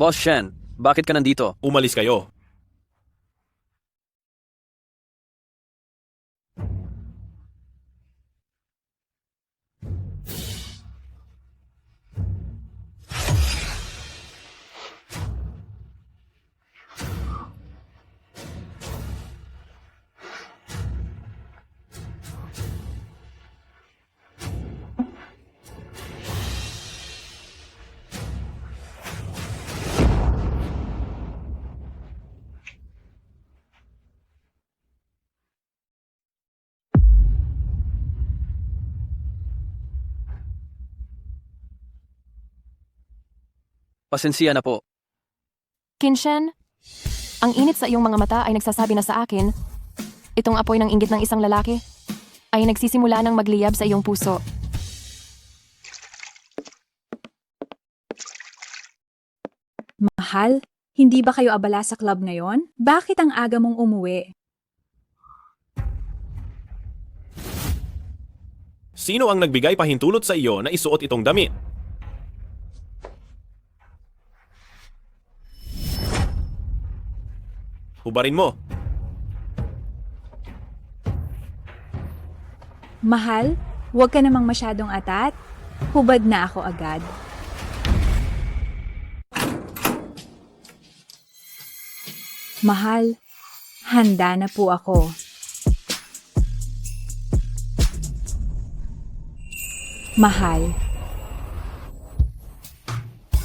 Boss Shen, bakit ka nandito? Umalis kayo. Pasensya na po. Kinshen, ang init sa iyong mga mata ay nagsasabi na sa akin, itong apoy ng inggit ng isang lalaki ay nagsisimula ng magliyab sa iyong puso. Mahal, hindi ba kayo abala sa club ngayon? Bakit ang aga mong umuwi? Sino ang nagbigay pahintulot sa iyo na isuot itong damit? Hubarin mo. Mahal, huwag ka namang masyadong atat. Hubad na ako agad. Mahal, handa na po ako. Mahal.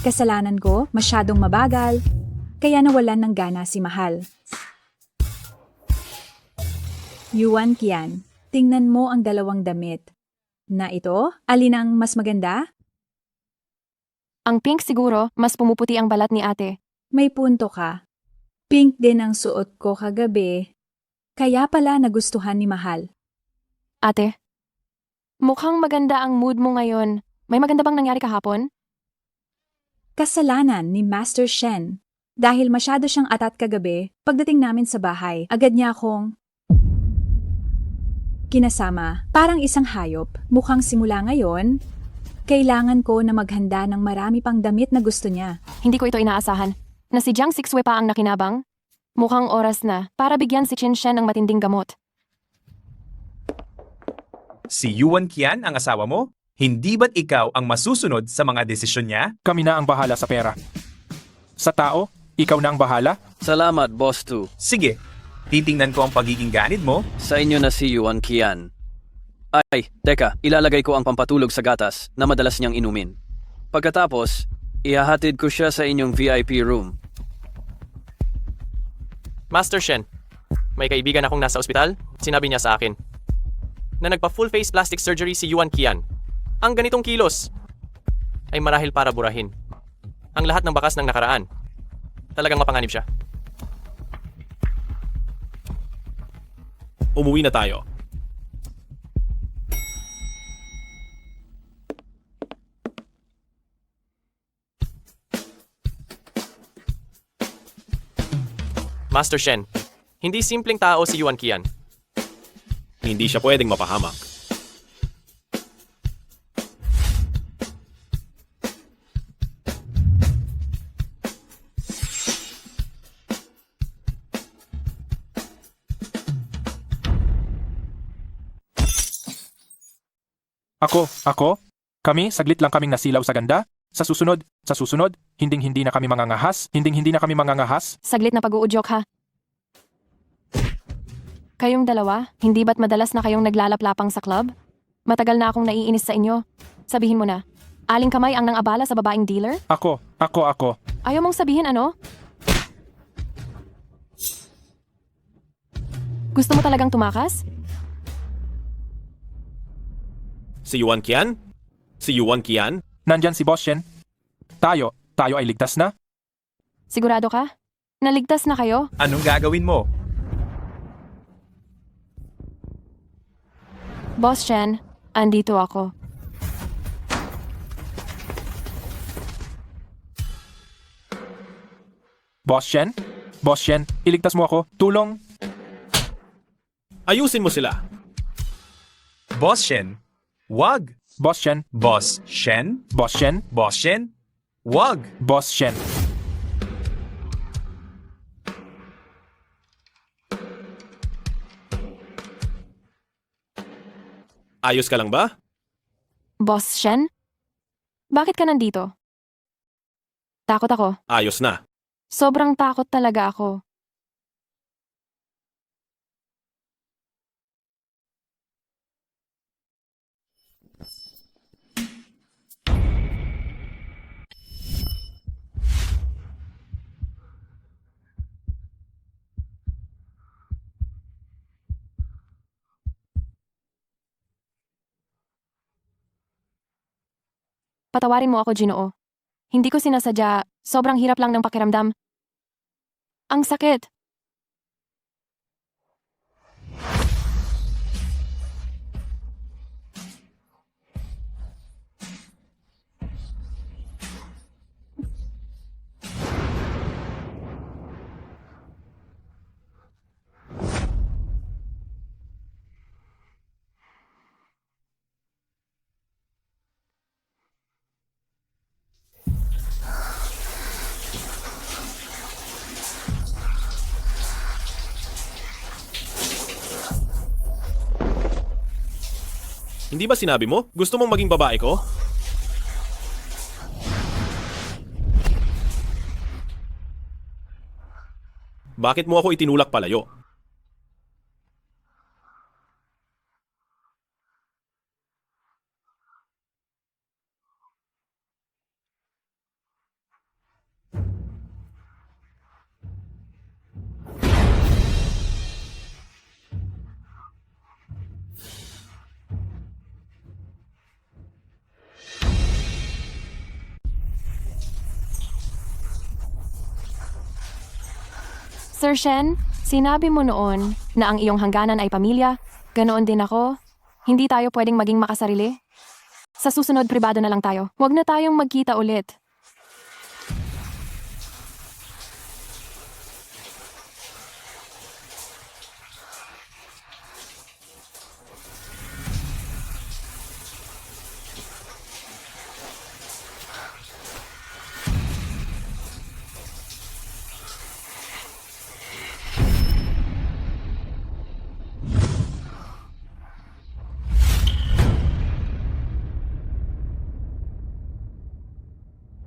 Kasalanan ko, masyadong mabagal, kaya nawalan ng gana si Mahal. Yuan Qian, tingnan mo ang dalawang damit. Na ito, alin ang mas maganda? Ang pink siguro, mas pumuputi ang balat ni ate. May punto ka. Pink din ang suot ko kagabi. Kaya pala nagustuhan ni Mahal. Ate, mukhang maganda ang mood mo ngayon. May maganda bang nangyari kahapon? Kasalanan ni Master Shen. Dahil masyado siyang atat kagabi, pagdating namin sa bahay, agad niya akong kinasama, parang isang hayop. Mukhang simula ngayon, kailangan ko na maghanda ng marami pang damit na gusto niya. Hindi ko ito inaasahan. Na si Jiang Sixue pa ang nakinabang? Mukhang oras na para bigyan si Qin Shen ng matinding gamot. Si Yuan Qian ang asawa mo? Hindi ba't ikaw ang masusunod sa mga desisyon niya? Kami na ang bahala sa pera. Sa tao, ikaw na ang bahala? Salamat, Boss 2. Sige, titingnan ko ang pagiging ganid mo. Sa inyo na si Yuan Qian. Ay, teka, ilalagay ko ang pampatulog sa gatas na madalas niyang inumin. Pagkatapos, ihahatid ko siya sa inyong VIP room. Master Shen, may kaibigan akong nasa ospital, sinabi niya sa akin na nagpa-full face plastic surgery si Yuan Qian. Ang ganitong kilos ay marahil para burahin ang lahat ng bakas ng nakaraan. Talagang mapanganib siya. Umuwi na tayo. Master Shen, hindi simpleng tao si Yuan Qian. Hindi siya pwedeng mapahamak. Ako? Kami, saglit lang kaming nasilaw sa ganda. Sa susunod, hinding-hindi na kami mangangahas. Saglit na pag-uudyok ha. Kayong dalawa, hindi ba't madalas na kayong naglalaplapang sa club? Matagal na akong naiinis sa inyo. Sabihin mo na, aling kamay ang nang-abala sa babaeng dealer? Ako. Ayaw mong sabihin ano? Gusto mo talagang tumakas? Si Yuan Qian? Nandyan si Boss Shen. Tayo ay ligtas na? Sigurado ka? Naligtas na kayo? Anong gagawin mo? Boss Chen, andito ako. Boss Shen, iligtas mo ako. Tulong! Ayusin mo sila. Boss Shen, wag! Boss Shen, Boss Shen, wag! Boss Shen. Ayos ka lang ba? Boss Shen? Bakit ka nandito? Takot ako. Ayos na. Sobrang takot talaga ako. Patawarin mo ako, Ginoo. Hindi ko sinasadya. Sobrang hirap lang ng pakiramdam. Ang sakit. Hindi ba sinabi mo? Gusto mong maging babae ko? Bakit mo ako itinulak palayo? Sir Shen, sinabi mo noon na ang iyong hangganan ay pamilya. Ganoon din ako. Hindi tayo pwedeng maging makasarili. Sa susunod, pribado na lang tayo. Huwag na tayong magkita ulit.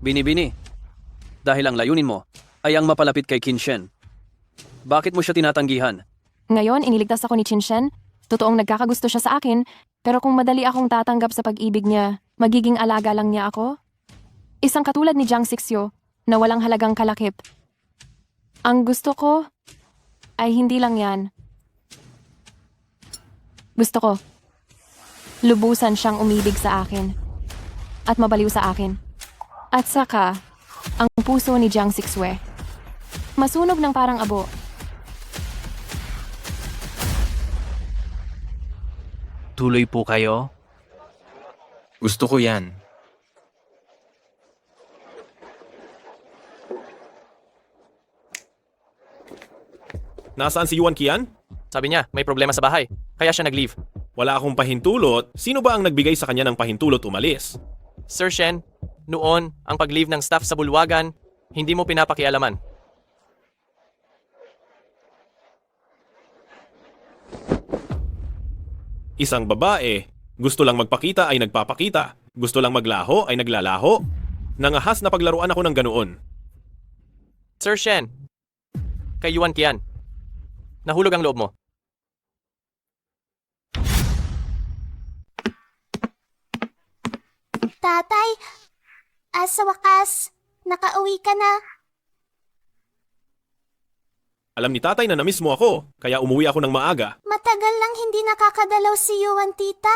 Binibini, dahil ang layunin mo ay ang mapalapit kay Qin Shen. Bakit mo siya tinatanggihan? Ngayon, iniligtas ako ni Qin Shen. Totoong nagkakagusto siya sa akin, pero kung madali akong tatanggap sa pag-ibig niya, magiging alaga lang niya ako? Isang katulad ni Jiang Sixyo na walang halagang kalakip. Ang gusto ko ay hindi lang yan. Gusto ko, lubusan siyang umibig sa akin at mabaliw sa akin. At saka, ang puso ni Jiang Sixue. Masunog ng parang abo. Tuloy po kayo? Gusto ko yan. Nasaan si Yuan Qian? Sabi niya, may problema sa bahay. Kaya siya nag-leave. Wala akong pahintulot. Sino ba ang nagbigay sa kanya ng pahintulot umalis? Sir Shen, noon, ang pag-leave ng staff sa bulwagan, hindi mo pinapakialaman. Isang babae Gusto lang magpakita ay nagpapakita. Gusto lang maglaho ay naglalaho. Nangahas na paglaruan ako ng ganoon. Sir Shen, kay Yuan Qian. Nahulog ang loob mo. Tatay, sa wakas, nakauwi ka na. Alam ni tatay na namiss mo ako, kaya umuwi ako ng maaga. Matagal lang hindi nakakadalaw si Yuan, tita.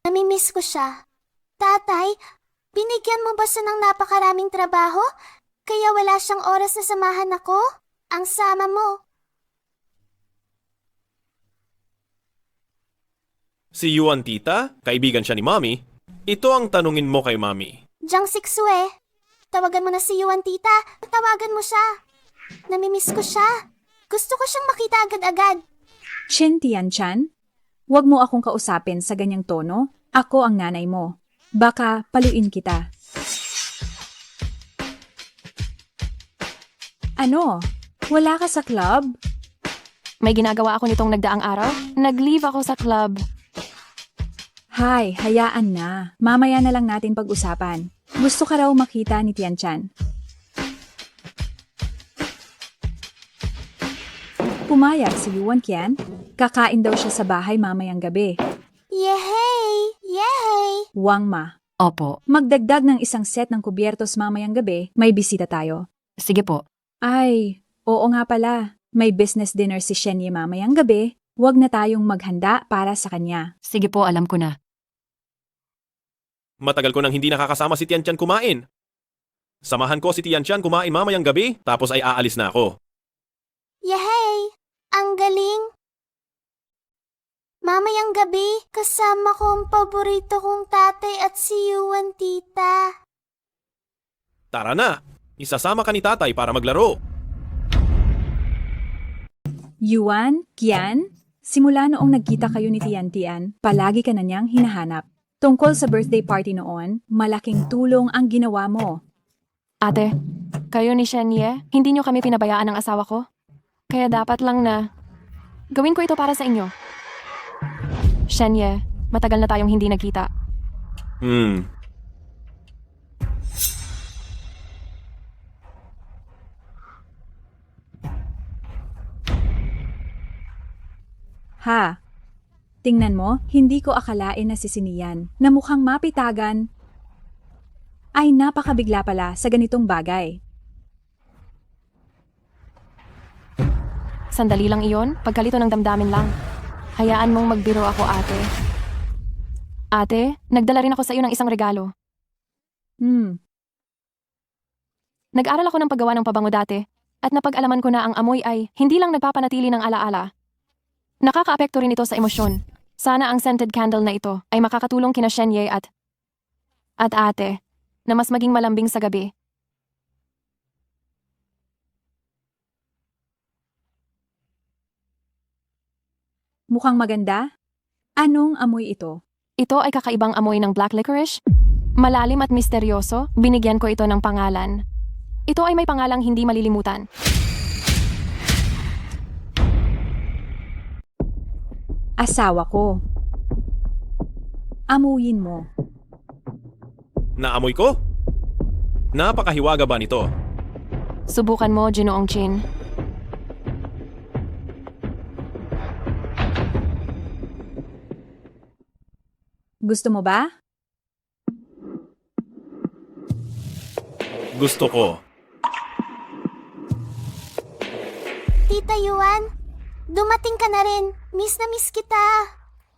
Namimiss ko siya. Tatay, binigyan mo ba siya ng napakaraming trabaho? Kaya wala siyang oras na samahan ako? Ang sama mo. Si Yuan tita, kaibigan siya ni Mami. Ito ang tanungin mo kay Mami. Jiang Sixue, tawagan mo na si Yuan, tita. Tawagan mo siya. Namimiss ko siya. Gusto ko siyang makita agad-agad. Chen Tianchan, huwag mo akong kausapin sa ganyang tono. Ako ang nanay mo. Baka paluin kita. Ano? Wala ka sa club? May ginagawa ako nitong nagdaang araw. Nag-leave ako sa club. Hay, hayaan na. Mamaya na lang natin pag-usapan. Gusto ka raw makita ni Tianchan. Pumayag si Yuan Qian. Kakain daw siya sa bahay mamayang gabi. Yehey! Yehey! Wang Ma. Opo. Magdagdag ng isang set ng kubyertos mamayang gabi, may bisita tayo. Sige po. Ay, oo nga pala. May business dinner si Shenye mamayang gabi. Huwag na tayong maghanda para sa kanya. Sige po, alam ko na. Matagal ko nang hindi nakakasama si Tianchan kumain. Samahan ko si Tianchan kumain mamayang gabi, tapos ay aalis na ako. Yehey! Ang galing! Mamayang gabi, kasama ko ang paborito kong tatay at si Yuan, tita. Tara na! Isasama ka ni tatay para maglaro. Yuan, Qian, simula noong nagkita kayo ni Tian, palagi ka na niyang hinahanap. Tungkol sa birthday party noon, malaking tulong ang ginawa mo. Ate, kayo ni Shenye, hindi niyo kami pinabayaan ng asawa ko. Kaya dapat lang na gawin ko ito para sa inyo. Shenye, matagal na tayong hindi nagkita. Ha? Tingnan mo, hindi ko akalain na si Sinian, na mukhang mapitagan, ay napakabigla pala sa ganitong bagay. Sandali lang iyon, pagkalito ng damdamin lang. Hayaan mong magbiro ako, ate. Ate, nagdala rin ako sa iyo ng isang regalo. Nag-aral ako ng paggawa ng pabango dati, at napag-alaman ko na ang amoy ay hindi lang nagpapanatili ng alaala. Nakakaapekto rin ito sa emosyon. Sana ang scented candle na ito ay makakatulong kina Shenye at ate, na mas maging malambing sa gabi. Mukhang maganda? Anong amoy ito? Ito ay kakaibang amoy ng black licorice. Malalim at misteryoso, binigyan ko ito ng pangalan. Ito ay may pangalang hindi malilimutan. Asawa ko. Amuyin mo. Naamoy ko? Napakahiwaga ba nito? Subukan mo, Ginoong Chin. Gusto mo ba? Gusto ko. Tita Yuan, dumating ka na rin. Miss na miss kita.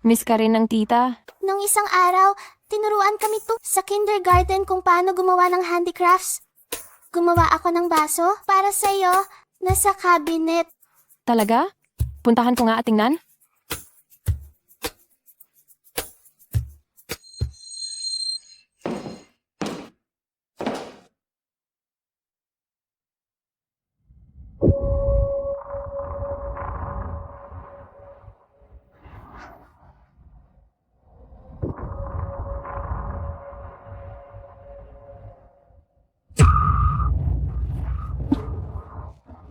Miss ka rin ng tita. Nung isang araw, tinuruan kami sa kindergarten kung paano gumawa ng handicrafts. Gumawa ako ng baso para sa'yo na sa cabinet. Talaga? Puntahan ko nga at tingnan.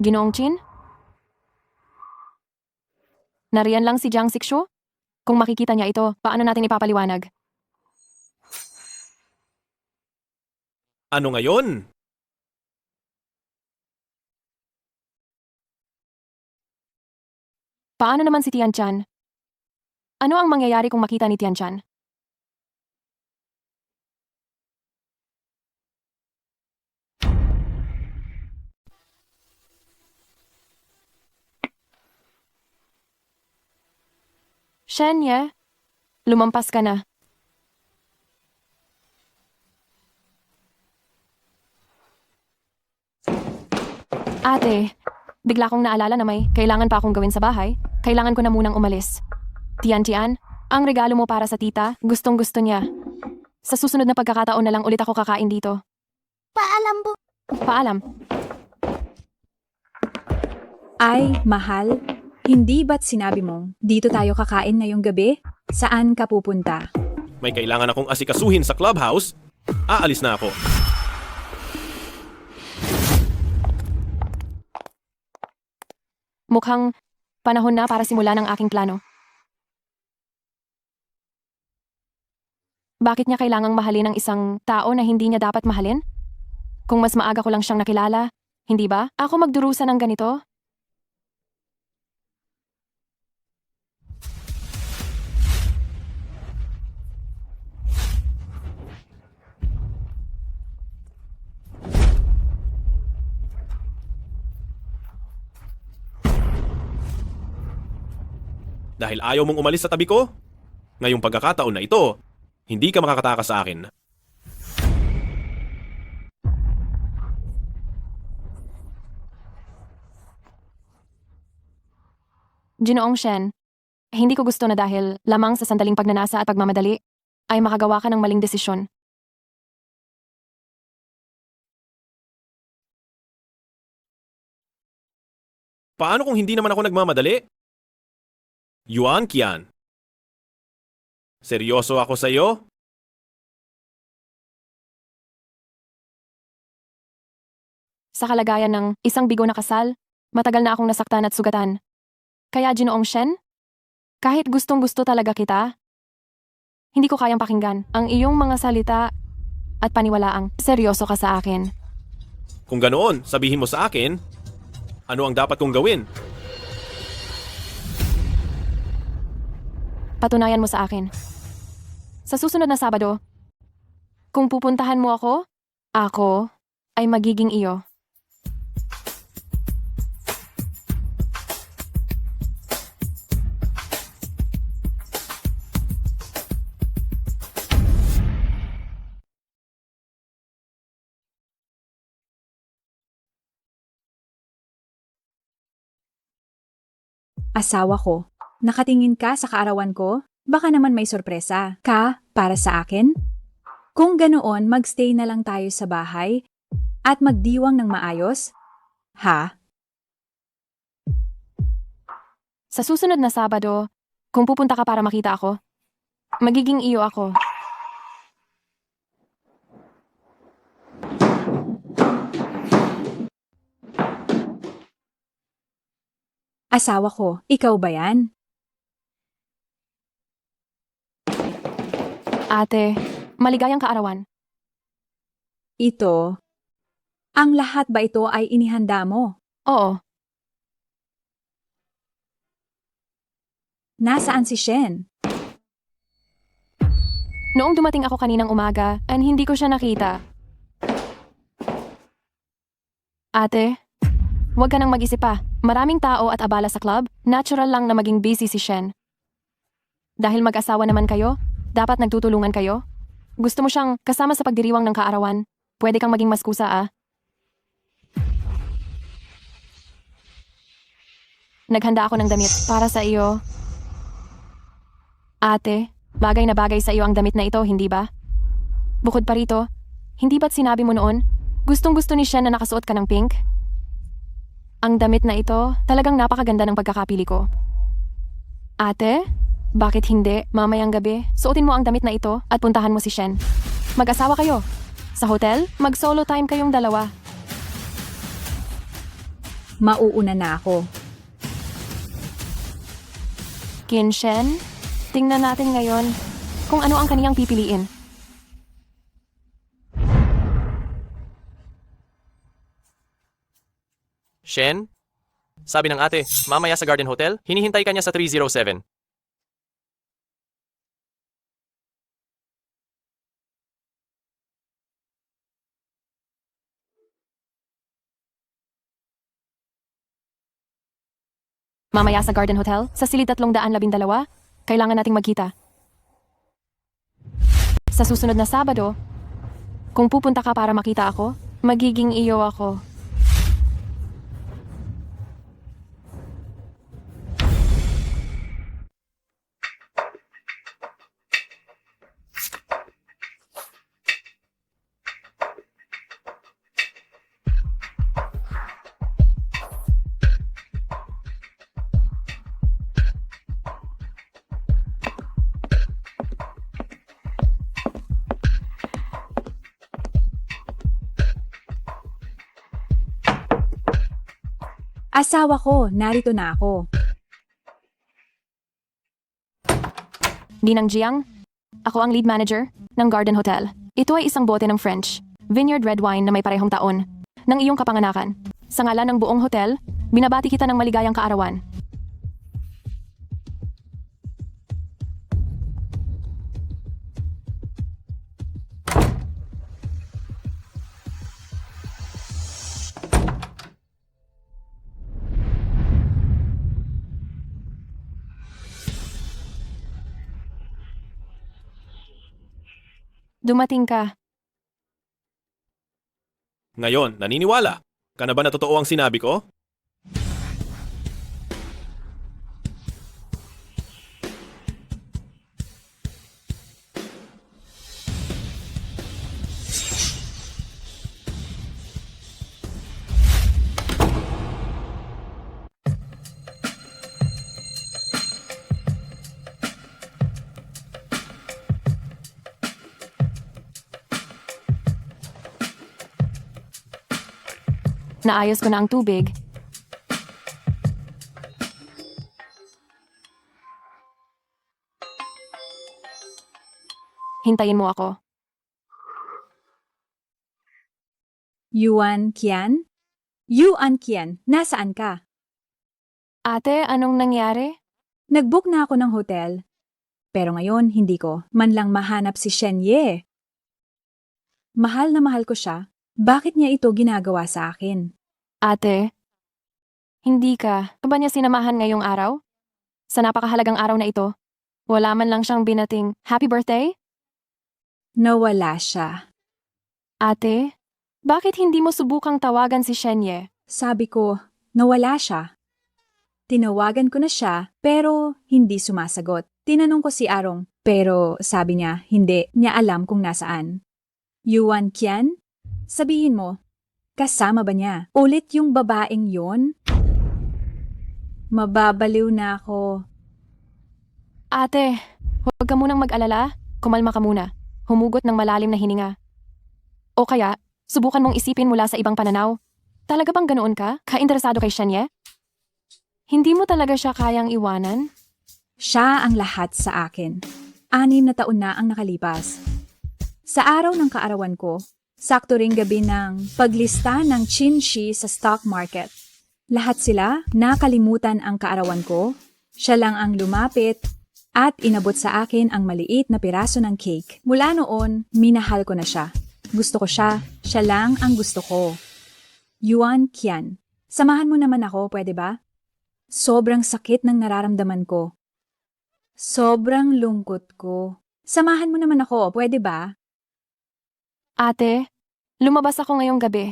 Ginoong Chin? Nariyan lang si Jiang Sixue? Kung makikita niya ito, paano natin ipapaliwanag? Ano ngayon? Paano naman si Tian-chan? Ano ang mangyayari kung makita ni Tian-chan? Shenye, lumampas ka na. Ate, bigla kong naalala na may kailangan pa akong gawin sa bahay. Kailangan ko na munang umalis. Tian-tian, ang regalo mo para sa tita, gustong-gusto niya. Sa susunod na pagkakataon na lang ulit ako kakain dito. Paalam po. Paalam. Ay, mahal, hindi ba't sinabi mong dito tayo kakain ngayong gabi? Saan ka pupunta? May kailangan akong asikasuhin sa clubhouse. Aalis na ako. Mukhang panahon na para simulan ang aking plano. Bakit niya kailangang mahalin ang isang tao na hindi niya dapat mahalin? Kung mas maaga ko lang siyang nakilala, hindi ba? Ako magdurusa ng ganito? Dahil ayaw mong umalis sa tabi ko? Ngayong pagkakataon na ito, hindi ka makakatakas sa akin. Ginoong Shen, hindi ko gusto na dahil lamang sa sandaling pagnanasa at pagmamadali, ay makagawa ka ng maling desisyon. Paano kung hindi naman ako nagmamadali? Yuan Qian. Seryoso ako sa iyo? Sa kalagayan ng isang bigo na kasal, matagal na akong nasaktan at sugatan. Kaya Ginoong Shen, kahit gustong-gusto talaga kita, hindi ko kayang pakinggan ang iyong mga salita at paniwalaang seryoso ka sa akin. Kung ganoon, sabihin mo sa akin, ano ang dapat kong gawin? Patunayan mo sa akin. Sa susunod na Sabado, kung pupuntahan mo ako ay magiging iyo. Asawa ko, nakatingin ka sa kaarawan ko? Baka naman may sorpresa ka para sa akin? Kung ganoon, magstay na lang tayo sa bahay at magdiwang ng maayos? Ha? Sa susunod na Sabado, kung pupunta ka para makita ako, magiging iyo ako. Asawa ko, ikaw ba yan? Ate, maligayang kaarawan. Ito. Ang lahat ba ito ay inihanda mo? Oo. Nasaan si Shen? Noong dumating ako kaninang umaga, hindi ko siya nakita. Ate, huwag ka nang mag-isip pa. Maraming tao at abala sa club, natural lang na maging busy si Shen. Dahil mag-asawa naman kayo, dapat nagtutulungan kayo. Gusto mo siyang kasama sa pagdiriwang ng kaarawan, pwede kang maging maskusa Naghanda ako ng damit para sa iyo. Ate, bagay na bagay sa iyo ang damit na ito, hindi ba? Bukod pa rito, hindi ba't sinabi mo noon, gustong-gusto ni Shen na nakasuot ka ng pink? Ang damit na ito, talagang napakaganda ng pagkakapili ko. Ate, bakit hindi? Mamayang gabi, suotin mo ang damit na ito at puntahan mo si Shen. Mag-asawa kayo. Sa hotel, mag-solo time kayong dalawa. Mauuna na ako. Shen, Tingnan natin ngayon kung ano ang kaniyang pipiliin. Shen? Sabi ng ate, mamaya sa Garden Hotel, hinihintay ka niya sa 307. Mamaya sa Garden Hotel, sa silid 312, kailangan nating magkita. Sa susunod na Sabado, kung pupunta ka para makita ako, magiging iyo ako. Asawa ko, narito na ako. Ninang Jiang, ako ang lead manager ng Garden Hotel. Ito ay isang bote ng French, vineyard red wine na may parehong taon ng iyong kapanganakan. Sa ngalan ng buong hotel, binabati kita ng maligayang kaarawan. Dumating ka. Ngayon, naniniwala ka na ba na totoo ang sinabi ko? Naayos ko na ang tubig. Hintayin mo ako. Yuan Qian? Yuan Qian, nasaan ka? Ate, anong nangyari? Nag-book na ako ng hotel. Pero ngayon, hindi ko man lang mahanap si Shen Ye. Mahal na mahal ko siya. Bakit niya ito ginagawa sa akin? Ate, hindi ka. Ba niya sinamahan ngayong araw? Sa napakahalagang araw na ito, wala man lang siyang binating happy birthday? Nawala siya. Ate, bakit hindi mo subukang tawagan si Shenye? Sabi ko, nawala siya. Tinawagan ko na siya, pero hindi sumasagot. Tinanong ko si Arong, pero sabi niya, hindi niya alam kung nasaan. Yuan Qian? Sabihin mo, kasama ba niya? Ulit yung babaeng yon? Mababaliw na ako. Ate, huwag ka munang mag-alala. Kumalma ka muna. Humugot ng malalim na hininga. O kaya, subukan mong isipin mula sa ibang pananaw. Talaga bang ganoon ka? Kainteresado kay Shenye? Hindi mo talaga siya kayang iwanan? Siya ang lahat sa akin. 6 na taon na ang nakalipas. Sa araw ng kaarawan ko, sakto ring gabi ng paglista ng Chinshi sa stock market. Lahat sila nakalimutan ang kaarawan ko. Siya lang ang lumapit at inabot sa akin ang maliit na piraso ng cake. Mula noon, minahal ko na siya. Gusto ko siya. Siya lang ang gusto ko. Yuan Qian, samahan mo naman ako, pwede ba? Sobrang sakit ng nararamdaman ko. Sobrang lungkot ko. Samahan mo naman ako, pwede ba? Ate, lumabas ako ngayong gabi.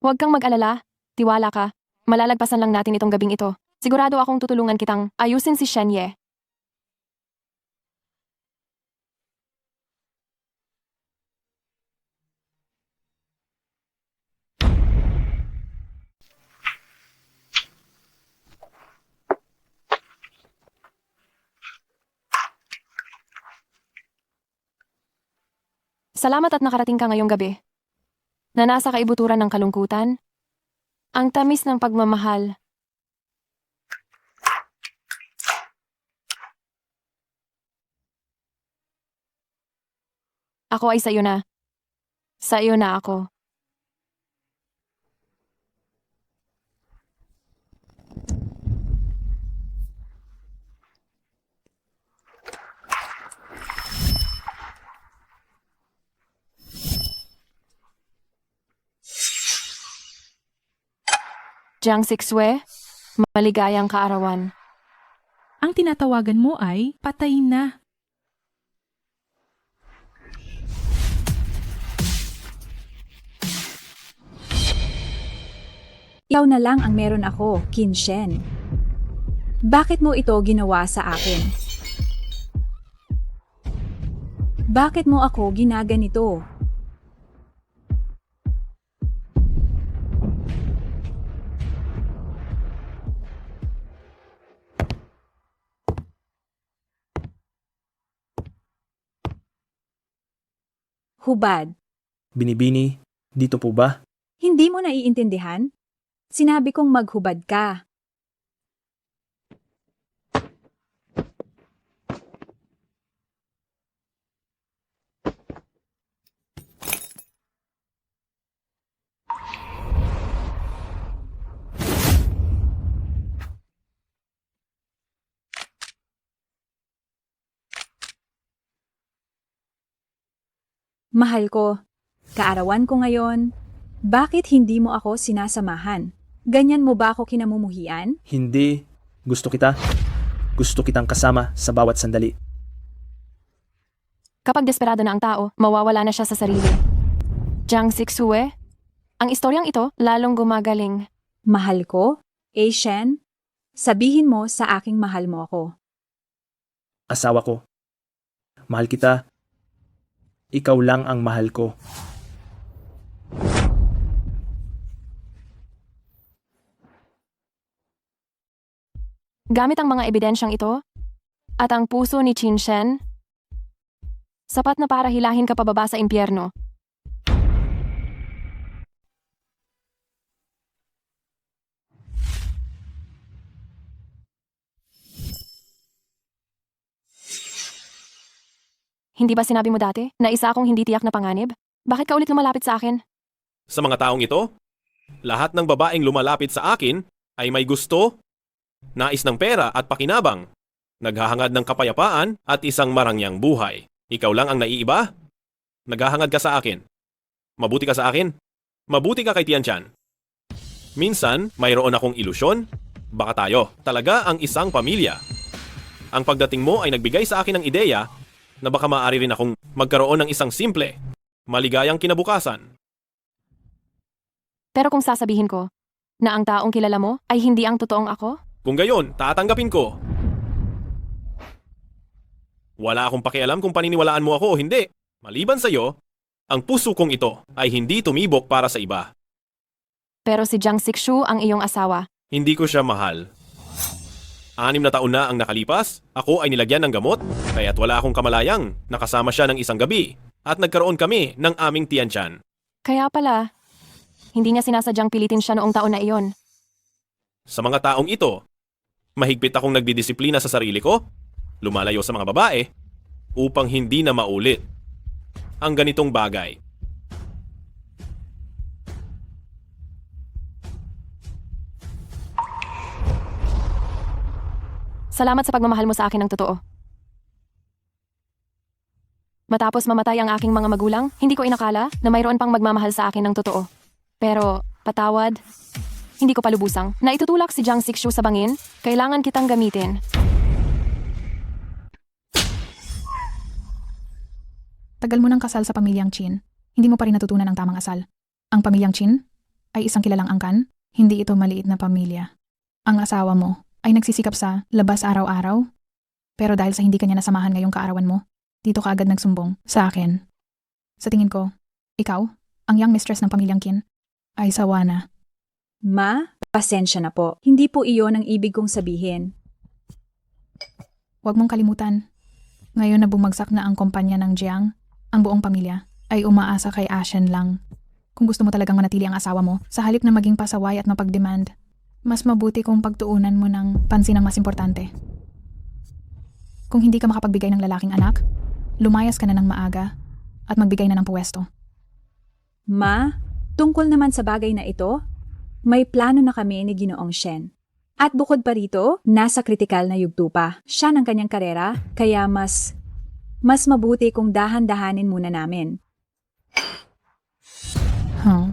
Huwag kang mag-alala. Tiwala ka. Malalagpasan lang natin itong gabing ito. Sigurado akong tutulungan kitang ayusin si Shenye. Salamat at nakarating ka ngayong gabi. Na nasa kaibuturan ng kalungkutan, ang tamis ng pagmamahal. Ako ay sa'yo na. Sa'yo na ako. Jiang Sixue, maligayang kaarawan. Ang tinatawagan mo ay patay na. Ikaw na lang ang meron ako, Qin Shen. Bakit mo ito ginawa sa akin? Bakit mo ako ginaganito? Hubad. Binibini, dito po ba? Hindi mo naiintindihan? Sinabi kong maghubad ka. Mahal ko, kaarawan ko ngayon, bakit hindi mo ako sinasamahan? Ganyan mo ba ako kinamumuhian? Hindi. Gusto kita. Gusto kitang kasama sa bawat sandali. Kapag desperado na ang tao, mawawala na siya sa sarili. Jiang Sixue, ang istoryang ito lalong gumagaling. Mahal ko? Shen? Sabihin mo sa aking mahal mo ako. Asawa ko. Mahal kita. Ikaw lang ang mahal ko. Gamit ang mga ebidensyang ito, at ang puso ni Qin Shen, sapat na para hilahin ka pababa sa impyerno. Hindi ba sinabi mo dati na isa akong hindi tiyak na panganib? Bakit ka ulit lumalapit sa akin? Sa mga taong ito, lahat ng babaeng lumalapit sa akin ay may gusto, nais ng pera at pakinabang, naghahangad ng kapayapaan at isang marangyang buhay. Ikaw lang ang naiiba? Naghahangad ka sa akin. Mabuti ka sa akin. Mabuti ka kay Tianchan. Minsan, mayroon akong ilusyon. Baka tayo talaga ang isang pamilya. Ang pagdating mo ay nagbigay sa akin ng ideya na baka maaari rin akong magkaroon ng isang simple, maligayang kinabukasan. Pero kung sasabihin ko na ang taong kilala mo ay hindi ang totoong ako? Kung gayon, tatanggapin ko. Wala akong pakialam kung paniniwalaan mo ako o hindi. Maliban sa iyo, ang puso kong ito ay hindi tumibok para sa iba. Pero si Jiang Sixue ang iyong asawa. Hindi ko siya mahal. 6 na taon na ang nakalipas, ako ay nilagyan ng gamot, kaya't wala akong kamalayang nakasama siya ng isang gabi at nagkaroon kami ng aming Tianchan. Kaya pala, hindi niya sinasadyang pilitin siya noong taon na iyon. Sa mga taong ito, mahigpit akong nagdidisiplina sa sarili ko, lumalayo sa mga babae, upang hindi na maulit ang ganitong bagay. Salamat sa pagmamahal mo sa akin ng totoo. Matapos mamatay ang aking mga magulang, hindi ko inakala na mayroon pang magmamahal sa akin ng totoo. Pero, patawad, hindi ko palubusang. Naitutulak si Jiang Sixue sa bangin, kailangan kitang gamitin. Tagal mo ng kasal sa pamilyang Qin, hindi mo pa rin natutunan ang tamang asal. Ang pamilyang Qin ay isang kilalang angkan, hindi ito maliit na pamilya. Ang asawa mo ay nagsisikap sa labas araw-araw, pero dahil sa hindi kanya nasamahan ngayong kaarawan mo, dito ka agad nagsumbong sa akin. Sa tingin ko, ikaw, ang young mistress ng pamilyang Qin, ay sawa na. Ma, pasensya na po. Hindi po iyon ang ibig kong sabihin. Huwag mong kalimutan, ngayon na bumagsak na ang kumpanya ng Jiang, ang buong pamilya ay umaasa kay Ashen lang. Kung gusto mo talagang manatili ang asawa mo, sa halip na maging pasaway at mapag-demand, mas mabuti kung pagtuunan mo ng pansin ang mas importante. Kung hindi ka makapagbigay ng lalaking anak, lumayas ka na ng maaga at magbigay na ng puwesto. Ma, tungkol naman sa bagay na ito, may plano na kami ni Ginoong Shen. At bukod pa rito, nasa kritikal na yugto pa siya ng kanyang karera, kaya mas mabuti kung dahan-dahanin muna namin. Huh?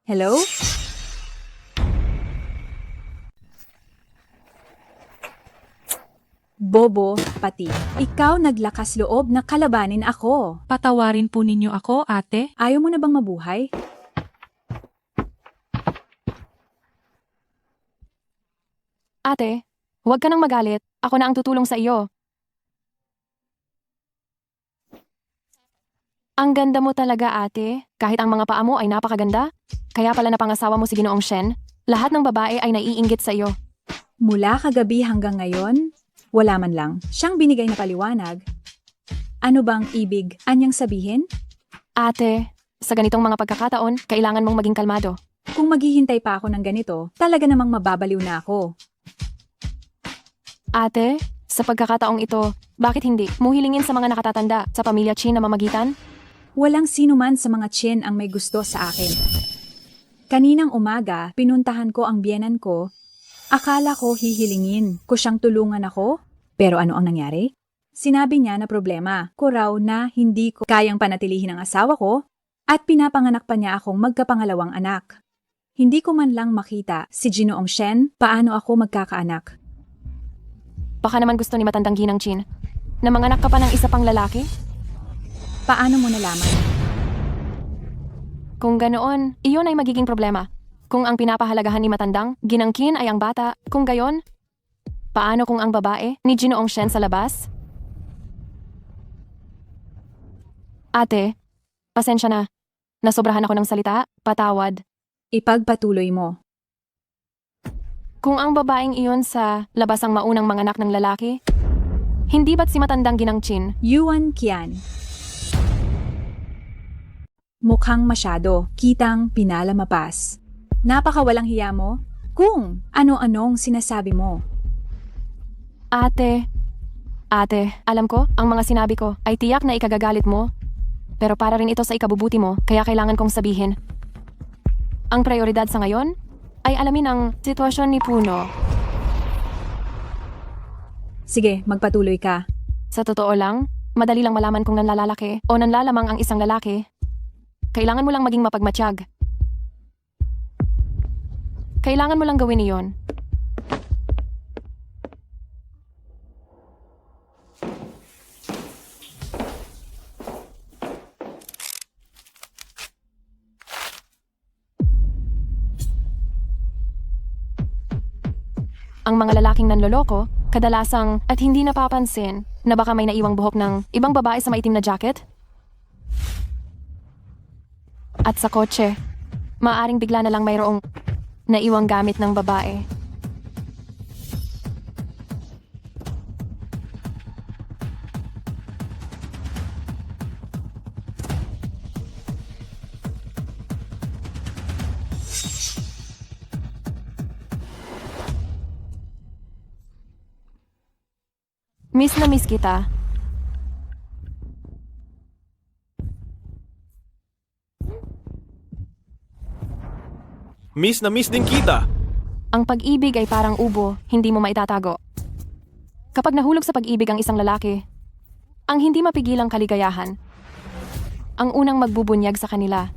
Hello? Bobo, pati. Ikaw naglakas loob na kalabanin ako. Patawarin po ninyo ako, ate. Ayaw mo na bang mabuhay? Ate, huwag ka nang magalit. Ako na ang tutulong sa iyo. Ang ganda mo talaga, ate. Kahit ang mga paa mo ay napakaganda. Kaya pala napangasawa mo si Ginoong Shen. Lahat ng babae ay naiinggit sa iyo. Mula kagabi hanggang ngayon, wala man lang siyang binigay na paliwanag. Ano bang ibig anyang sabihin? Ate, sa ganitong mga pagkakataon, kailangan mong maging kalmado. Kung maghihintay pa ako ng ganito, talaga namang mababaliw na ako. Ate, sa pagkakataong ito, bakit hindi mo hilingin sa mga nakatatanda sa pamilya Chin na mamagitan? Walang sino man sa mga Chin ang may gusto sa akin. Kaninang umaga, pinuntahan ko ang biyenan ko. Akala ko hihilingin ko siyang tulungan ako. Pero ano ang nangyari? Sinabi niya na problema ko raw na hindi ko kayang panatilihin ang asawa ko at pinapanganak pa niya akong magkapangalawang anak. Hindi ko man lang makita si Ginoong Shen paano ako magkakaanak. Baka naman gusto ni matandang Ginang Chin na manganak ka pa ng isa pang lalaki? Paano mo nalaman? Kung ganoon, iyon ay magiging problema. Kung ang pinapahalagahan ni matandang Ginang Qin ay ang bata, kung gayon, paano kung ang babae ni Ginoong Shen sa labas? Ate, pasensya na. Nasobrahan ako ng salita, patawad. Ipagpatuloy mo. Kung ang babaeng iyon sa labas ang maunang manganak ng lalaki, hindi ba't si matandang Ginang Chin? Yuan Qian. Mukhang masyado, kitang pinalamapas. Napakawalang hiya mo? Kung ano-anong sinasabi mo. Ate, alam ko, ang mga sinabi ko ay tiyak na ikagagalit mo. Pero para rin ito sa ikabubuti mo, kaya kailangan kong sabihin. Ang prioridad sa ngayon ay alamin ang sitwasyon ni Puno. Sige, magpatuloy ka. Sa totoo lang, madali lang malaman kung nanlalalaki o nanlalamang ang isang lalaki. Kailangan mo lang maging mapagmatsyag. Kailangan mo lang gawin iyon. Ang mga lalaking nanloloko, kadalasang at hindi napapansin na baka may naiwang buhok ng ibang babae sa maitim na jacket. At sa kotse, maaring bigla na lang mayroong naiwang gamit ng babae. Miss na miss kita. Miss na miss din kita. Ang pag-ibig ay parang ubo, hindi mo maitatago. Kapag nahulog sa pag-ibig ang isang lalaki, ang hindi mapigilang kaligayahan, ang unang magbubunyag sa kanila.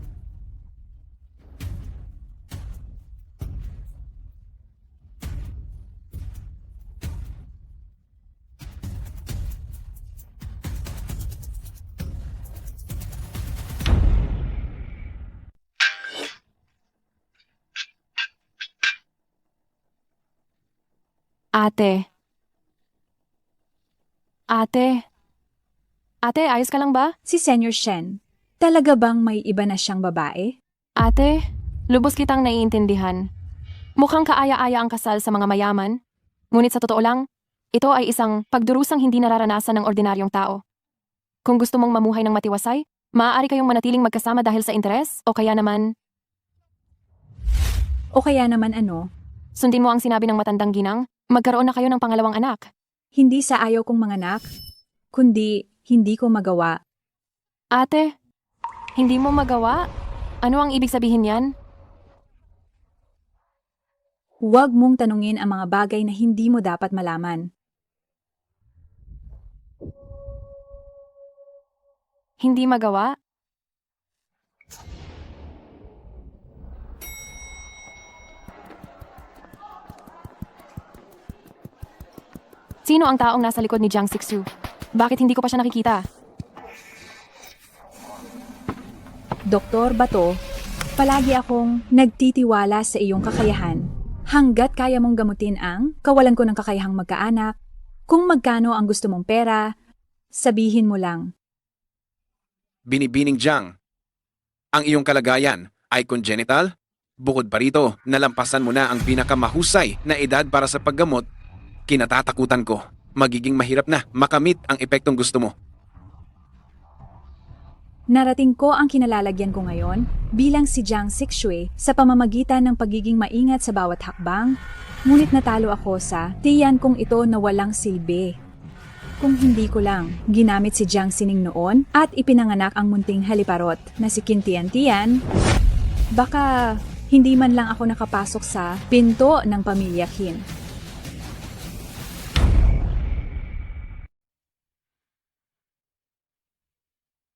Ate, ayos ka lang ba? Si Senior Shen, talaga bang may iba na siyang babae? Ate, lubos kitang naiintindihan. Mukhang kaaya-aya ang kasal sa mga mayaman. Ngunit sa totoo lang, ito ay isang pagdurusang hindi nararanasan ng ordinaryong tao. Kung gusto mong mamuhay ng matiwasay, maaari kayong manatiling magkasama dahil sa interes o kaya naman O kaya naman ano, Sundin mo ang sinabi ng matandang ginang, magkaroon na kayo ng pangalawang anak. hindi sa ayaw kong manganak, kundi hindi ko magawa. Ate, hindi mo magawa? Ano ang ibig sabihin yan? Huwag mong tanungin ang mga bagay na hindi mo dapat malaman. Hindi magawa? Sino ang taong nasa likod ni Jiang Sixu? Bakit hindi ko pa siya nakikita? Doktor Bato, palagi akong nagtitiwala sa iyong kakayahan. Hanggat kaya mong gamutin ang kawalan ko ng kakayahang magkaanak, kung magkano ang gusto mong pera, sabihin mo lang. Binibining Jiang, ang iyong kalagayan ay congenital? Bukod pa rito, nalampasan mo na ang pinakamahusay na edad para sa paggamot. Kinatatakutan ko, magiging mahirap na makamit ang epektong gusto mo. Narating ko ang kinalalagyan ko ngayon bilang si Jiang Sixue sa pamamagitan ng pagiging maingat sa bawat hakbang, ngunit natalo ako sa tiyan kong ito na walang silbi. Kung hindi ko lang ginamit si Jiang Sining noon at ipinanganak ang munting haliparot na si Qin Tian, baka hindi man lang ako nakapasok sa pinto ng pamilya Qin.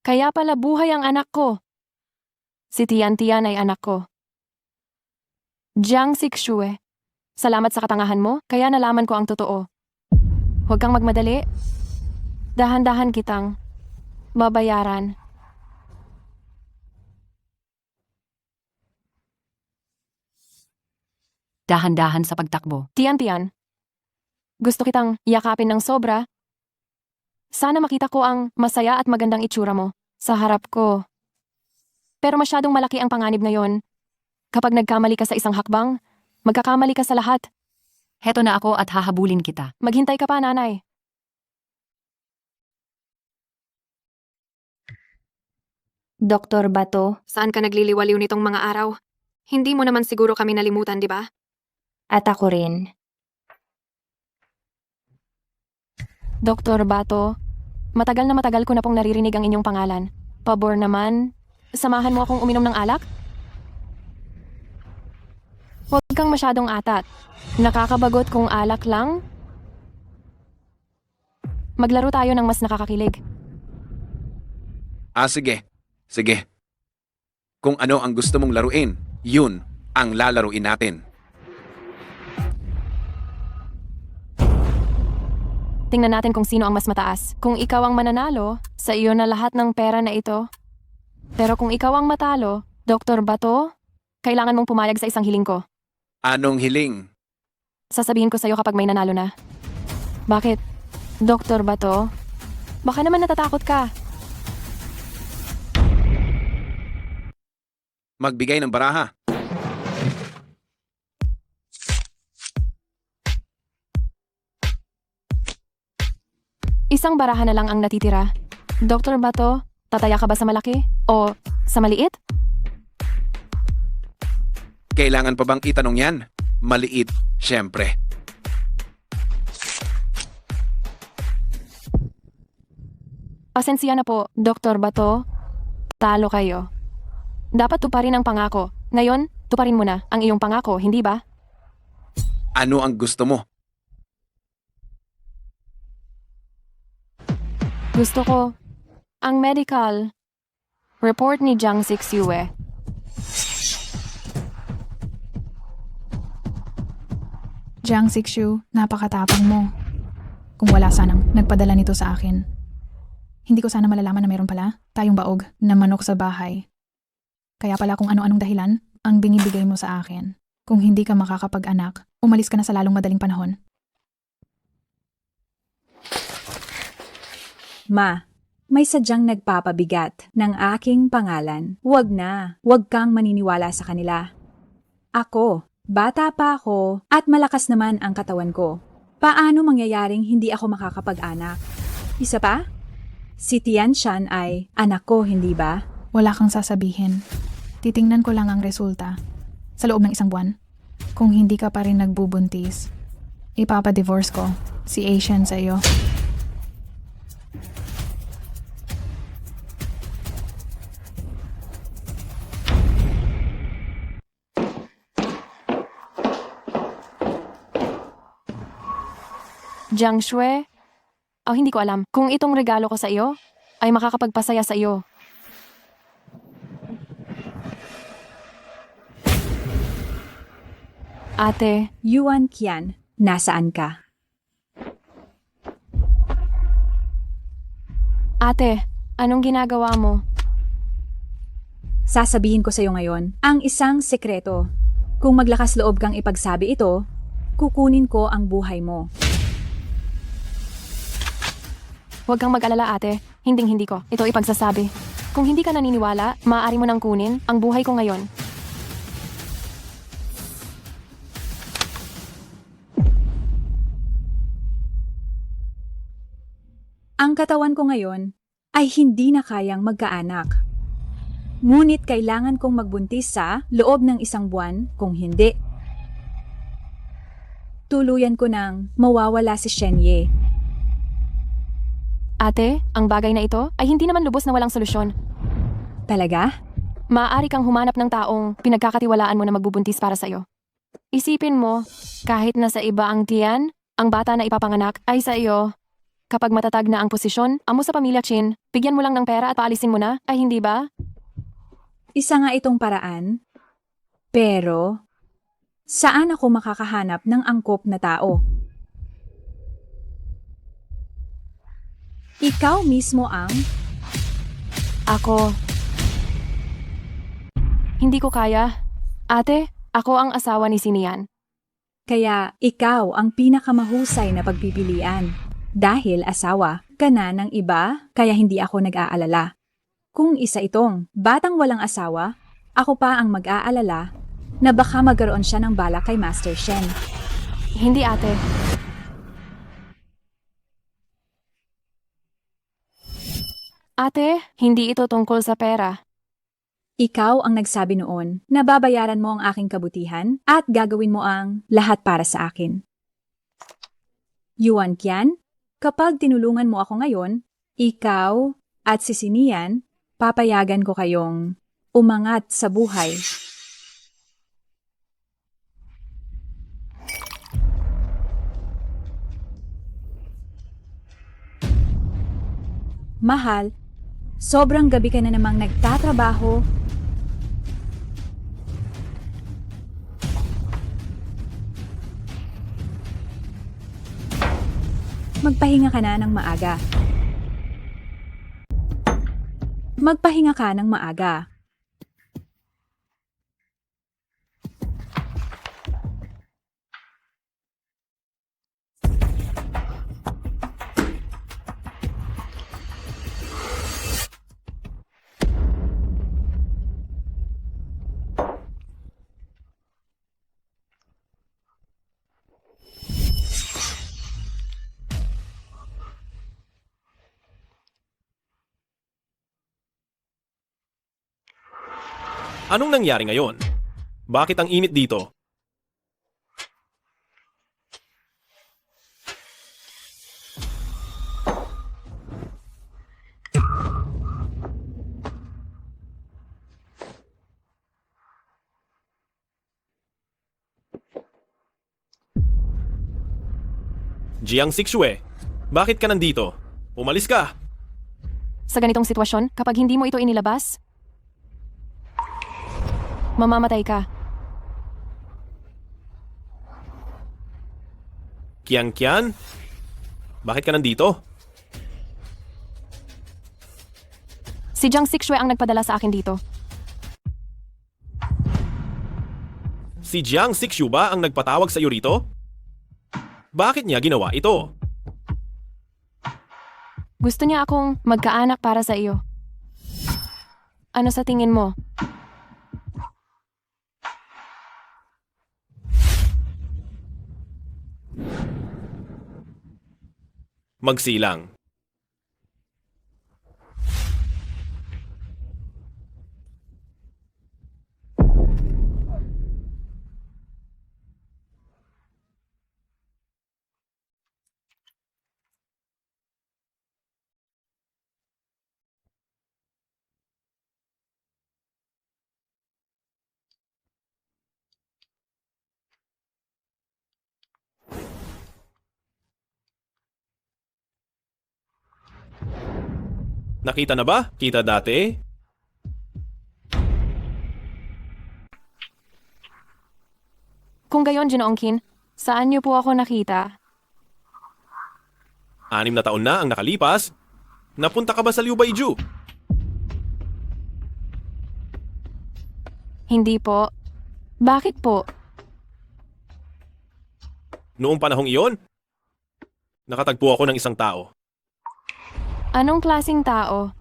Kaya pala buhay ang anak ko. Si Tian ay anak ko. Jiang Sixue, salamat sa katangahan mo, kaya nalaman ko ang totoo. Huwag kang magmadali. Dahan-dahan kitang babayaran. Dahan-dahan sa pagtakbo. Tian, gusto kitang yakapin ng sobra. Sana makita ko ang masaya at magandang itsura mo sa harap ko. Pero masyadong malaki ang panganib ngayon. Kapag nagkamali ka sa isang hakbang, magkakamali ka sa lahat. Heto na ako at hahabulin kita. Maghintay ka pa, nanay. Dr. Bato, Saan ka nagliliwaliw nitong mga araw? Hindi mo naman siguro kami nalimutan, di ba? at ako rin. Dr. Bato, matagal na matagal ko na pong naririnig ang inyong pangalan. Pabor naman, samahan mo akong uminom ng alak? Huwag kang masyadong atat. Nakakabagot kung alak lang. Maglaro tayo ng mas nakakakilig. Sige. Sige. Kung ano ang gusto mong laruin, yun ang lalaruin natin. Tingnan natin kung sino ang mas mataas. Kung ikaw ang mananalo, sa iyo na lahat ng pera na ito. Pero kung ikaw ang matalo, Dr. Bato, kailangan mong pumayag sa isang hiling ko. Anong hiling? Sasabihin ko sa iyo kapag may nanalo na. Bakit? Dr. Bato? Baka naman natatakot ka. Magbigay ng baraha. Isang baraha na lang ang natitira. Dr. Bato, tataya ka ba sa malaki? O sa maliit? Kailangan pa bang itanong yan? Maliit, syempre. Pasensya na po, Dr. Bato. Talo kayo. Dapat tuparin ang pangako. Ngayon, tuparin mo na ang iyong pangako, hindi ba? Ano ang gusto mo? Gusto ko ang medical report ni Jiang Sixue. Jiang Sixu, napakatapang mo. Kung wala sanang nagpadala nito sa akin. Hindi ko sana malalaman na meron pala tayong baog na manok sa bahay. Kaya pala kung ano-anong dahilan ang binibigay mo sa akin. Kung hindi ka makakapag-anak, umalis ka na sa lalong madaling panahon. Ma, may sadyang nagpapabigat ng aking pangalan. Huwag na, huwag kang maniniwala sa kanila. Ako, bata pa ako at malakas naman ang katawan ko. Paano mangyayaring hindi ako makakapag-anak? Isa pa? Si Tian Shan ay anak ko, hindi ba? Wala kang sasabihin. Titingnan ko lang ang resulta. Sa loob ng 1 buwan, Kung hindi ka pa rin nagbubuntis, ipapadivorce ko si Asian sa iyo. Jiang Shui? Hindi ko alam. Kung itong regalo ko sa iyo, ay makakapagpasaya sa iyo. Ate, Yuan Qian, nasaan ka? ate, anong ginagawa mo? Sasabihin ko sa iyo ngayon ang isang sekreto. Kung maglakas loob kang ipagsabi ito, kukunin ko ang buhay mo. Huwag kang mag-alala, ate. Hinding-hindi ko. Ito ipagsasabi. Kung hindi ka naniniwala, maaari mo nang kunin ang buhay ko ngayon. Ang katawan ko ngayon ay hindi na kayang magkaanak. Ngunit kailangan kong magbuntis sa loob ng 1 buwan, kung hindi. Tuluyan ko nang mawawala si Shenye. Ate, ang bagay na ito ay hindi naman lubos na walang solusyon. Talaga? Maaari kang humanap ng taong pinagkakatiwalaan mo na magbubuntis para sa iyo. Isipin mo, kahit nasa iba ang tiyan, ang bata na ipapanganak ay sa iyo. Kapag matatag na ang posisyon, amo sa pamilya Chin, bigyan mo lang ng pera at paalisin mo na, ay hindi ba? Isa nga itong paraan. Pero, saan ako makakahanap ng angkop na tao? Ikaw mismo ang... Ako. Hindi ko kaya. Ate, ako ang asawa ni Sinian. Kaya ikaw ang pinakamahusay na pagpipilian. Dahil asawa ka na ng iba, kaya hindi ako nag-aalala. Kung isa itong batang walang asawa, ako pa ang mag-aalala na baka magkaroon siya ng balak kay Master Shen. Hindi, ate. Ate, hindi ito tungkol sa pera. Ikaw ang nagsabi noon na babayaran mo ang aking kabutihan at gagawin mo ang lahat para sa akin. Yuan Qian, kapag tinulungan mo ako ngayon, ikaw at si Sinian, papayagan ko kayong umangat sa buhay. Mahal, sobrang gabi ka na namang nagtatrabaho. Magpahinga ka na ng maaga. Magpahinga ka ng maaga. Anong nangyari ngayon? Bakit ang init dito? Jiang Sixue, bakit ka nandito? Umalis ka! Sa ganitong sitwasyon, kapag hindi mo ito inilabas, mamamatay ka. Qian, bakit ka nandito? Si Jiang Sixue ang nagpadala sa akin dito. Si Jiang Sixue ba ang nagpatawag sa iyo rito? Bakit niya ginawa ito? Gusto niya akong magkaanak para sa iyo. Ano sa tingin mo? Magsilang. Nakita na ba? Kita dati? Kung gayon, Ginoong Qin, saan niyo po ako nakita? 6 na taon na ang nakalipas. Napunta ka ba sa Liu Baiju? Hindi po. Bakit po? Noong panahong iyon, nakatagpo ako ng isang tao. Anong klasing tao?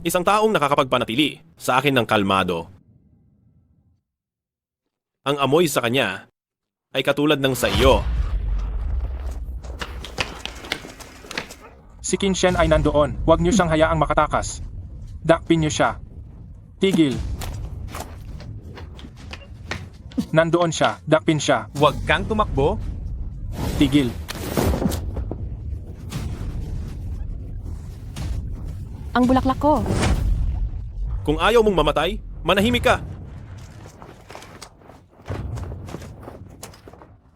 Isang taong nakakapagpanatili sa akin ng kalmado. Ang amoy sa kanya ay katulad ng sa iyo. Si Qin Shen ay nandoon. Huwag niyo siyang hayaang makatakas. Dakpin niyo siya. Tigil. Nandoon siya. Dakpin siya. Huwag kang tumakbo. Tigil. Ang bulaklak ko. Kung ayaw mong mamatay, manahimik ka.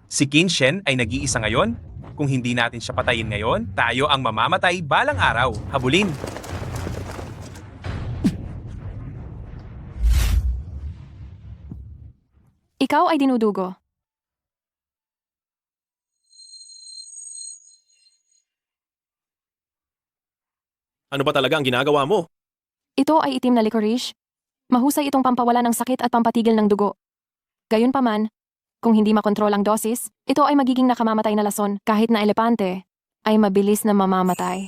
Si Qin Shen ay nag-iisa ngayon. Kung hindi natin siya patayin ngayon, tayo ang mamamatay balang araw. Habulin. Ikaw ay dinudugo. Ano ba talaga ang ginagawa mo? Ito ay itim na licorice. Mahusay itong pampawala ng sakit at pampatigil ng dugo. Gayunpaman, kung hindi makontrol ang dosis, ito ay magiging nakamamatay na lason kahit na elepante ay mabilis na mamamatay.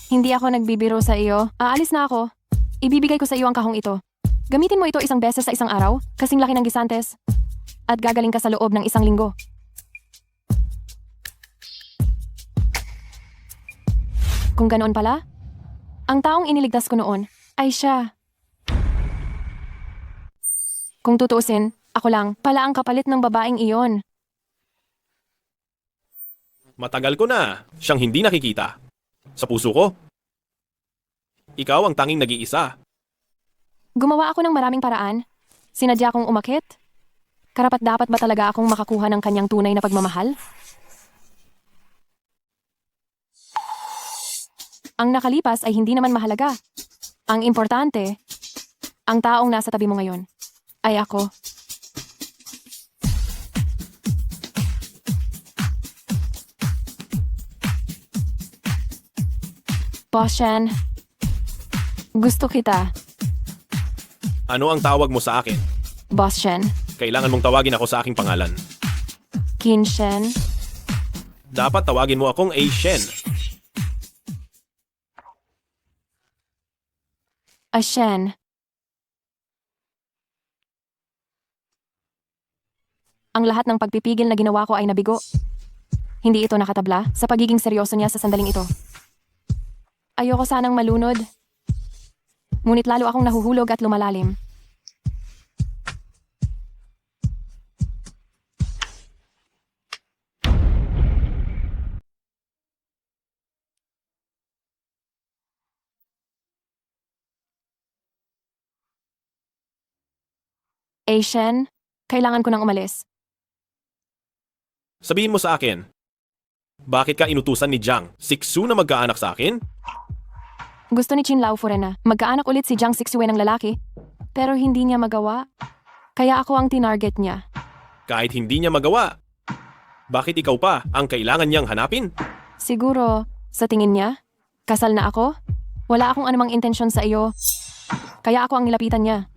Hindi ako nagbibiro sa iyo. Aalis na ako. Ibibigay ko sa iyo ang kahong ito. Gamitin mo ito isang beses sa isang araw, kasing laki ng gisantes. At gagaling ka sa loob ng isang linggo. Kung ganoon pala, ang taong iniligtas ko noon ay siya. Kung tutuusin, ako lang pala ang kapalit ng babaeng iyon. Matagal ko na siyang hindi nakikita. Sa puso ko. Ikaw ang tanging nag-iisa. Gumawa ako ng maraming paraan. Sinadya kong umakit. Karapat-dapat ba talaga akong makakuha ng kanyang tunay na pagmamahal? Ang nakalipas ay hindi naman mahalaga. Ang importante, ang taong nasa tabi mo ngayon, ay ako. Boss Shen, gusto kita. Ano ang tawag mo sa akin? Boss Shen, Kailangan mong tawagin ako sa aking pangalan. Qin Shen, Dapat tawagin mo akong A. Shen. a Shen. Ang lahat ng pagpipigil na ginawa ko ay nabigo. Hindi ito nakatabla sa pagiging seryoso niya sa sandaling ito. Ayoko sanang malunod. Ngunit lalo akong nahuhulog at lumalalim. Shen, kailangan ko nang umalis. Sabihin mo sa akin, bakit ka inutusan ni Jiang Sixu na magkaanak sa akin? Gusto ni Qin Laofu na magkaanak ulit si Jiang Sixue ng lalaki, pero hindi niya magawa. Kaya ako ang tinarget niya. Kahit hindi niya magawa, bakit ikaw pa ang kailangan niyang hanapin? Siguro, sa tingin niya, kasal na ako? Wala akong anumang intensyon sa iyo. Kaya ako ang nilapitan niya.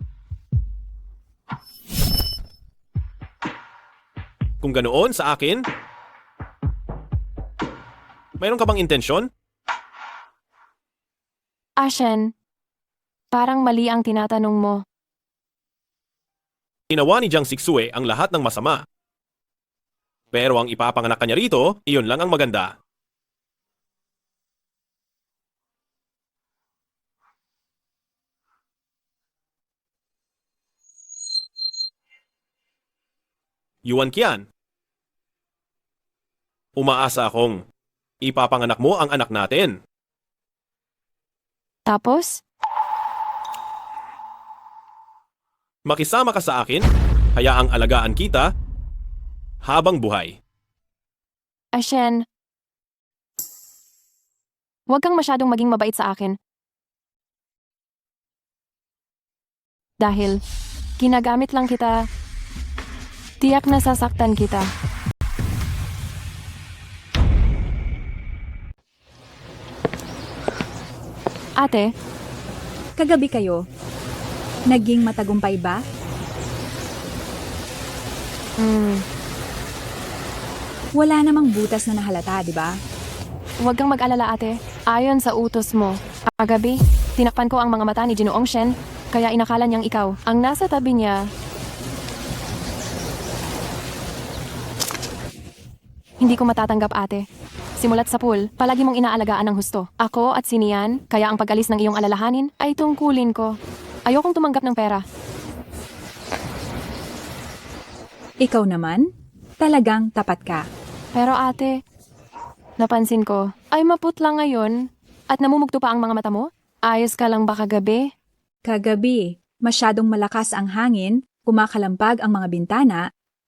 Kung ganoon sa akin, mayroon ka bang intensyon? Shen, parang mali ang tinatanong mo. Ginawa ni Jiang Sixue ang lahat ng masama. Pero ang ipapanganak kanya rito, iyon lang ang maganda. Yuan Qian, umaasa akong ipapanganak mo ang anak natin. Tapos? Makisama ka sa akin, hayaang alagaan kita habang buhay. Shen, huwag kang masyadong maging mabait sa akin. Dahil, ginagamit lang kita. Tiyak na sasaktan kita. Ate, Kagabi kayo, naging matagumpay ba? Wala namang butas na nahalata, di ba? huwag kang mag-alala ate. Ayon sa utos mo, kagabi, tinakpan ko ang mga mata ni Ginoong Shen, kaya inakala niyang ikaw. Ang nasa tabi niya, hindi ko matatanggap ate. Simulat sa pool, palagi mong inaalagaan ng husto. Ako at si Nian, kaya ang pag-alis ng iyong alalahanin ay tungkulin ko. Ayokong tumanggap ng pera. Ikaw naman, talagang tapat ka. Pero ate, napansin ko, ay maputla ngayon at namumugto pa ang mga mata mo? Ayos ka lang ba kagabi? Kagabi, masyadong malakas ang hangin, kumakalampag ang mga bintana,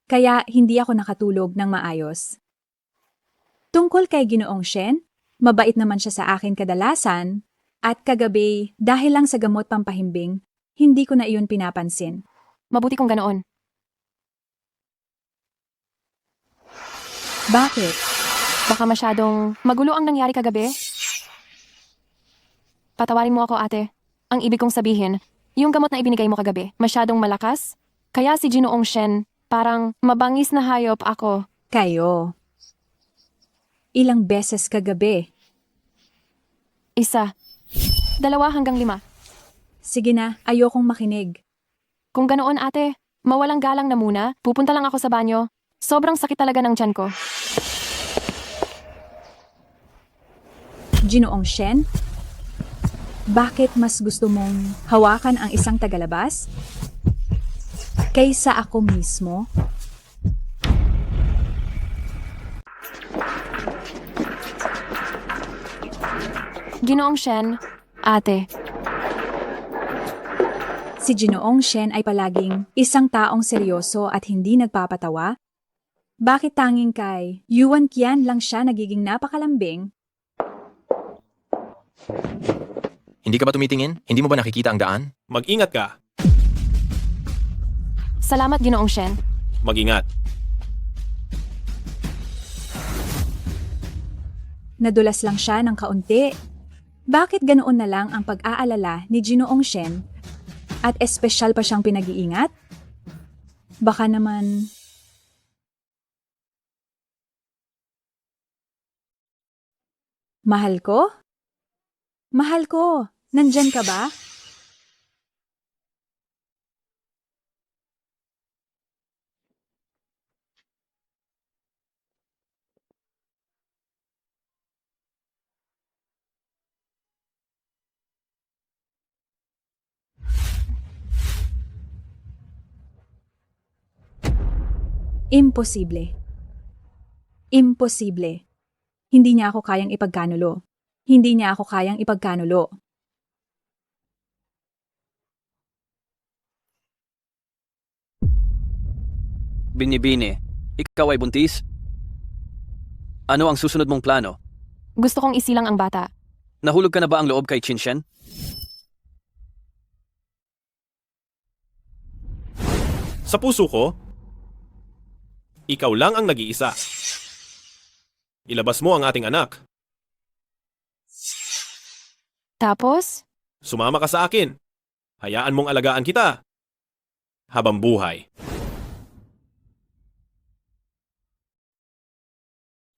kaya hindi ako nakatulog ng maayos. Tungkol kay Ginoong Shen, mabait naman siya sa akin kadalasan, at kagabi, dahil lang sa gamot pampahimbing, hindi ko na iyon pinapansin. Mabuti kung ganoon. Bakit? Baka masyadong magulo ang nangyari kagabi? Patawarin mo ako ate. Ang ibig kong sabihin, yung gamot na ibinigay mo kagabi, masyadong malakas? Kaya si Ginoong Shen, parang mabangis na hayop ako. Kayo. Ilang beses kagabi? 1, 2 hanggang 5. Sige na, ayokong makinig. Kung ganoon ate, mawalang galang na muna, pupunta lang ako sa banyo. Sobrang sakit talaga ng tiyan ko. Ginoong Shen, bakit mas gusto mong hawakan ang isang tagalabas kaysa ako mismo? Ginoong Shen, ate. Si Ginoong Shen ay palaging isang taong seryoso at hindi nagpapatawa? Bakit tanging kay Yuan Qian lang siya nagiging napakalambing? Hindi ka ba tumitingin? Hindi mo ba nakikita ang daan? Mag-ingat ka. Salamat Ginoong Shen. Mag-ingat. Nadulas lang siya ng kaunti. Bakit ganoon na lang ang pag-aalala ni Ginoong Shen at espesyal pa siyang pinag-iingat? Baka naman... Mahal ko? Mahal ko, nandyan ka ba? Imposible. Imposible. Hindi niya ako kayang ipagkanulo. Hindi niya ako kayang ipagkanulo. Binibini, ikaw ay buntis? Ano ang susunod mong plano? Gusto kong isilang ang bata. Nahulog ka na ba ang loob kay Qinshen? Sa puso ko, ikaw lang ang nag-iisa. Ilabas mo ang ating anak. Tapos? Sumama ka sa akin. Hayaan mong alagaan kita. Habang buhay.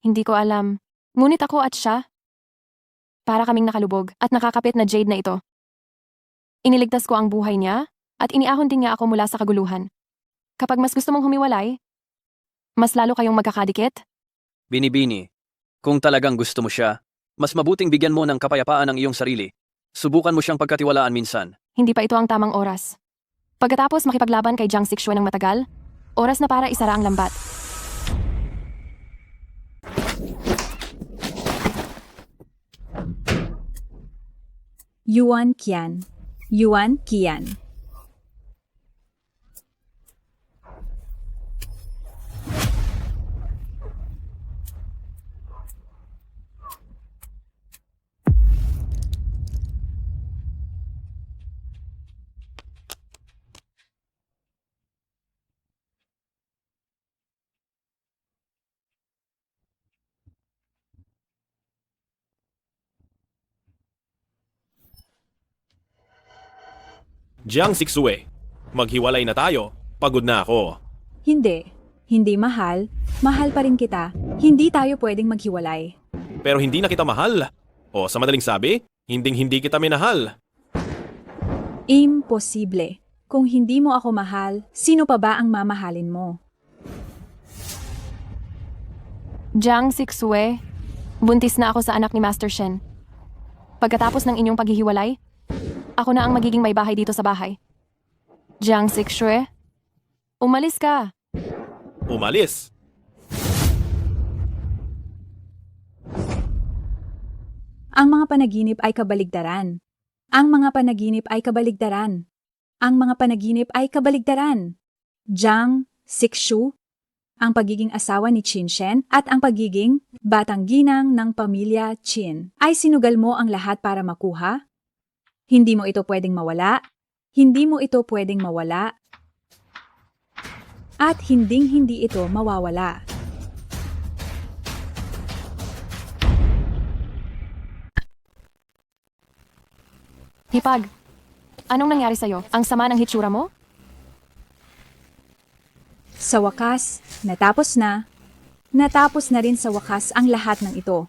Hindi ko alam. Ngunit ako at siya, para kaming nakalubog at nakakapit na jade na ito. Iniligtas ko ang buhay niya at iniahon din niya ako mula sa kaguluhan. Kapag mas gusto mong humiwalay, mas lalo kayong magkakadikit? Binibini, kung talagang gusto mo siya, mas mabuting bigyan mo ng kapayapaan ang iyong sarili. Subukan mo siyang pagkatiwalaan minsan. Hindi pa ito ang tamang oras. Pagkatapos makipaglaban kay Jiang Sixue ng matagal, oras na para isara ang lambat. Yuan Qian. Yuan Qian. Jiang Sixue, maghiwalay na tayo. Pagod na ako. Hindi. Hindi mahal. Mahal pa rin kita. Hindi tayo pwedeng maghiwalay. Pero hindi na kita mahal. O sa madaling sabi, hindi kita minahal. Imposible. Kung hindi mo ako mahal, sino pa ba ang mamahalin mo? Jiang Sixue, buntis na ako sa anak ni Master Shen. Pagkatapos ng inyong paghihiwalay, ako na ang magiging may bahay dito sa bahay. Jiang Sixue, umalis ka. Umalis. Ang mga panaginip ay kabaligtaran. Ang mga panaginip ay kabaligtaran. Ang mga panaginip ay kabaligtaran. Jiang Sixue, ang pagiging asawa ni Qin Shen at ang pagiging batang ginang ng pamilya Qin. Ay sinugal mo ang lahat para makuha? Hindi mo ito pwedeng mawala. Hindi mo ito pwedeng mawala. At hindi ito mawawala. Hipag, anong nangyari sa'yo? Ang sama ng hitsura mo? Sa wakas, natapos na. Natapos na rin sa wakas ang lahat ng ito.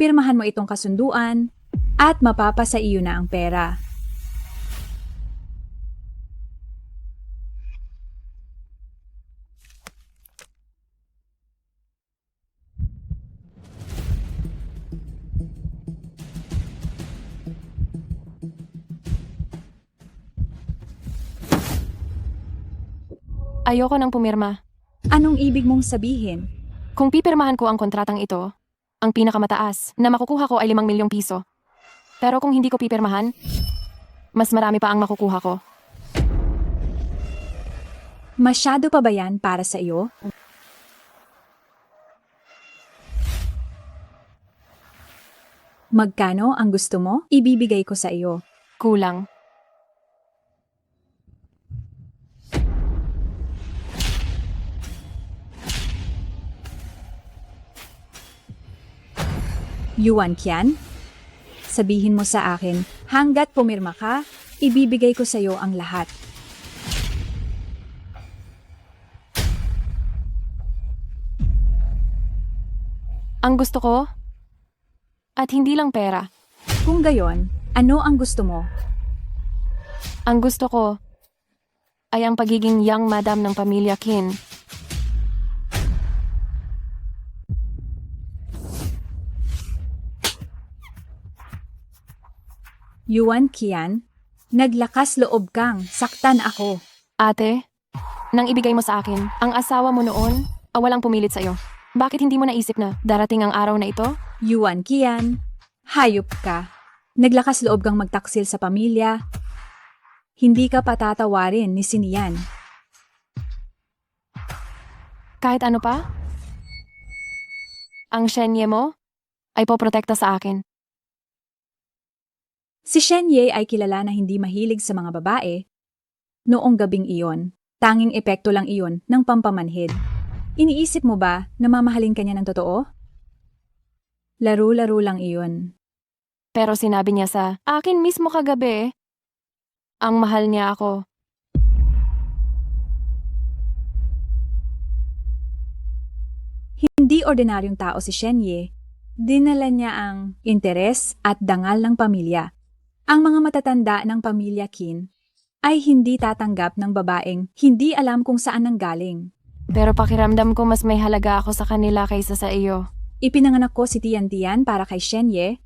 Pirmahan mo itong kasunduan at mapapasa iyo na ang pera. Ayoko nang pumirma. Anong ibig mong sabihin? Kung pipirmahan ko ang kontratang ito, ang pinakamataas na makukuha ko ay 5 milyong piso. Pero kung hindi ko pipirmahan, mas marami pa ang makukuha ko. Masyado pa ba yan para sa iyo? Magkano ang gusto mo? Ibibigay ko sa iyo. Kulang. Yuan Qian? Sabihin mo sa akin, hanggat pumirma ka, ibibigay ko sa iyo ang lahat. Ang gusto ko, at hindi lang pera. Kung gayon, ano ang gusto mo? Ang gusto ko ay ang pagiging young madam ng pamilya Qin. Yuan Qian, naglakas loob kang, saktan ako. Ate, nang ibigay mo sa akin, ang asawa mo noon, walang pumilit sa'yo. Bakit hindi mo naisip na darating ang araw na ito? Yuan Qian, hayop ka. Naglakas loob kang magtaksil sa pamilya. Hindi ka patatawarin ni Sinian. Kahit ano pa? Ang Shenye mo ay poprotekta sa akin. Si Shenye ay kilala na hindi mahilig sa mga babae. Noong gabing iyon, tanging epekto lang iyon ng pampamanhid. Iniisip mo ba na mamahalin ka niya ng totoo? Laro-laro lang iyon. Pero sinabi niya sa akin mismo kagabi, ang mahal niya ako. Hindi ordinaryong tao si Shenye. Dinala niya ang interes at dangal ng pamilya. Ang mga matatanda ng pamilya Qin ay hindi tatanggap ng babaeng hindi alam kung saan nanggaling. Pero pakiramdam ko mas may halaga ako sa kanila kaysa sa iyo. Ipinanganak ko si Tian Tian para kay Shenye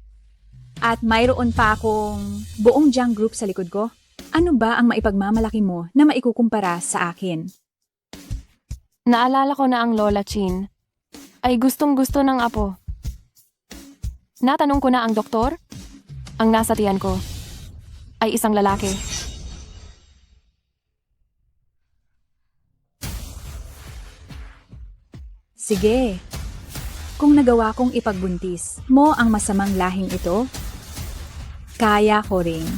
at mayroon pa akong buong Jiang Group sa likod ko. Ano ba ang maipagmamalaki mo na maikukumpara sa akin? Naalala ko na ang Lola Qin ay gustong-gusto ng apo. Natanong ko na ang doktor. Ang nasa tiyan ko ay isang lalaki. Sige. Kung nagawa kong ipagbuntis mo ang masamang lahing ito, kaya ko ring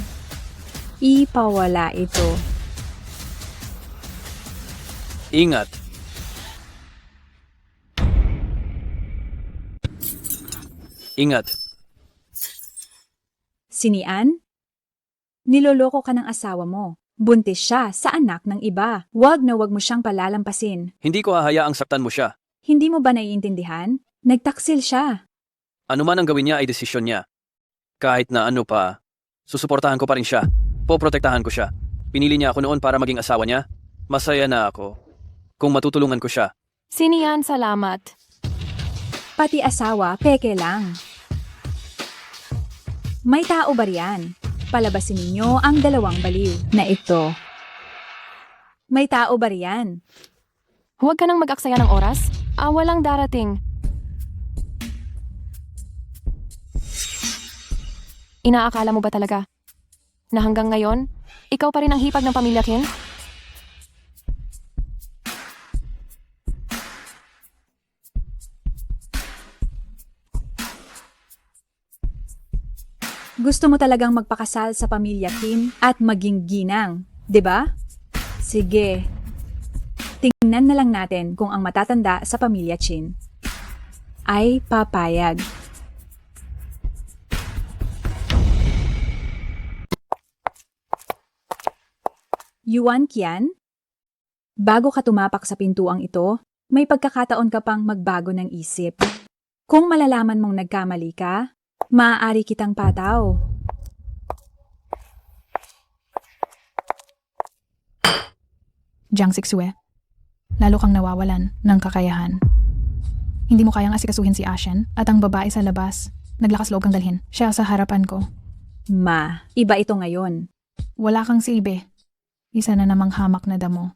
ipawala ito. Ingat. Ingat. Sinian? Niloloko ka ng asawa mo. Buntis siya sa anak ng iba. Wag na wag mo siyang palalampasin. Hindi ko hahayaang saktan mo siya. Hindi mo ba naiintindihan? Nagtaksil siya. Ano man ang gawin niya ay desisyon niya. Kahit na ano pa, susuportahan ko pa rin siya. Poprotektahan ko siya. Pinili niya ako noon para maging asawa niya. Masaya na ako kung matutulungan ko siya. Sinian, salamat. Pati asawa, peke lang. May tao ba riyan? Palabasin ninyo ang dalawang baliw na ito. May tao ba riyan? Huwag ka nang mag-aksaya ng oras. Walang darating. Inaakala mo ba talaga na hanggang ngayon, ikaw pa rin ang hipag ng pamilya Kim? Gusto mo talagang magpakasal sa pamilya Kim at maging ginang, 'di ba? Sige. Tingnan na lang natin kung ang matatanda sa pamilya Chin ay papayag. Yuan Qian? Bago ka tumapak sa pintuang ito, may pagkakataon ka pang magbago ng isip. Kung malalaman mong nagkamali ka, maaari kitang pataw. Jiang Sixue, lalo kang nawawalan ng kakayahan. Hindi mo kayang asikasuhin si Ashen at ang babae sa labas. Naglakas loob kang dalhin. Siya sa harapan ko. Ma, iba ito ngayon. Wala kang silbi. Isa na namang hamak na damo.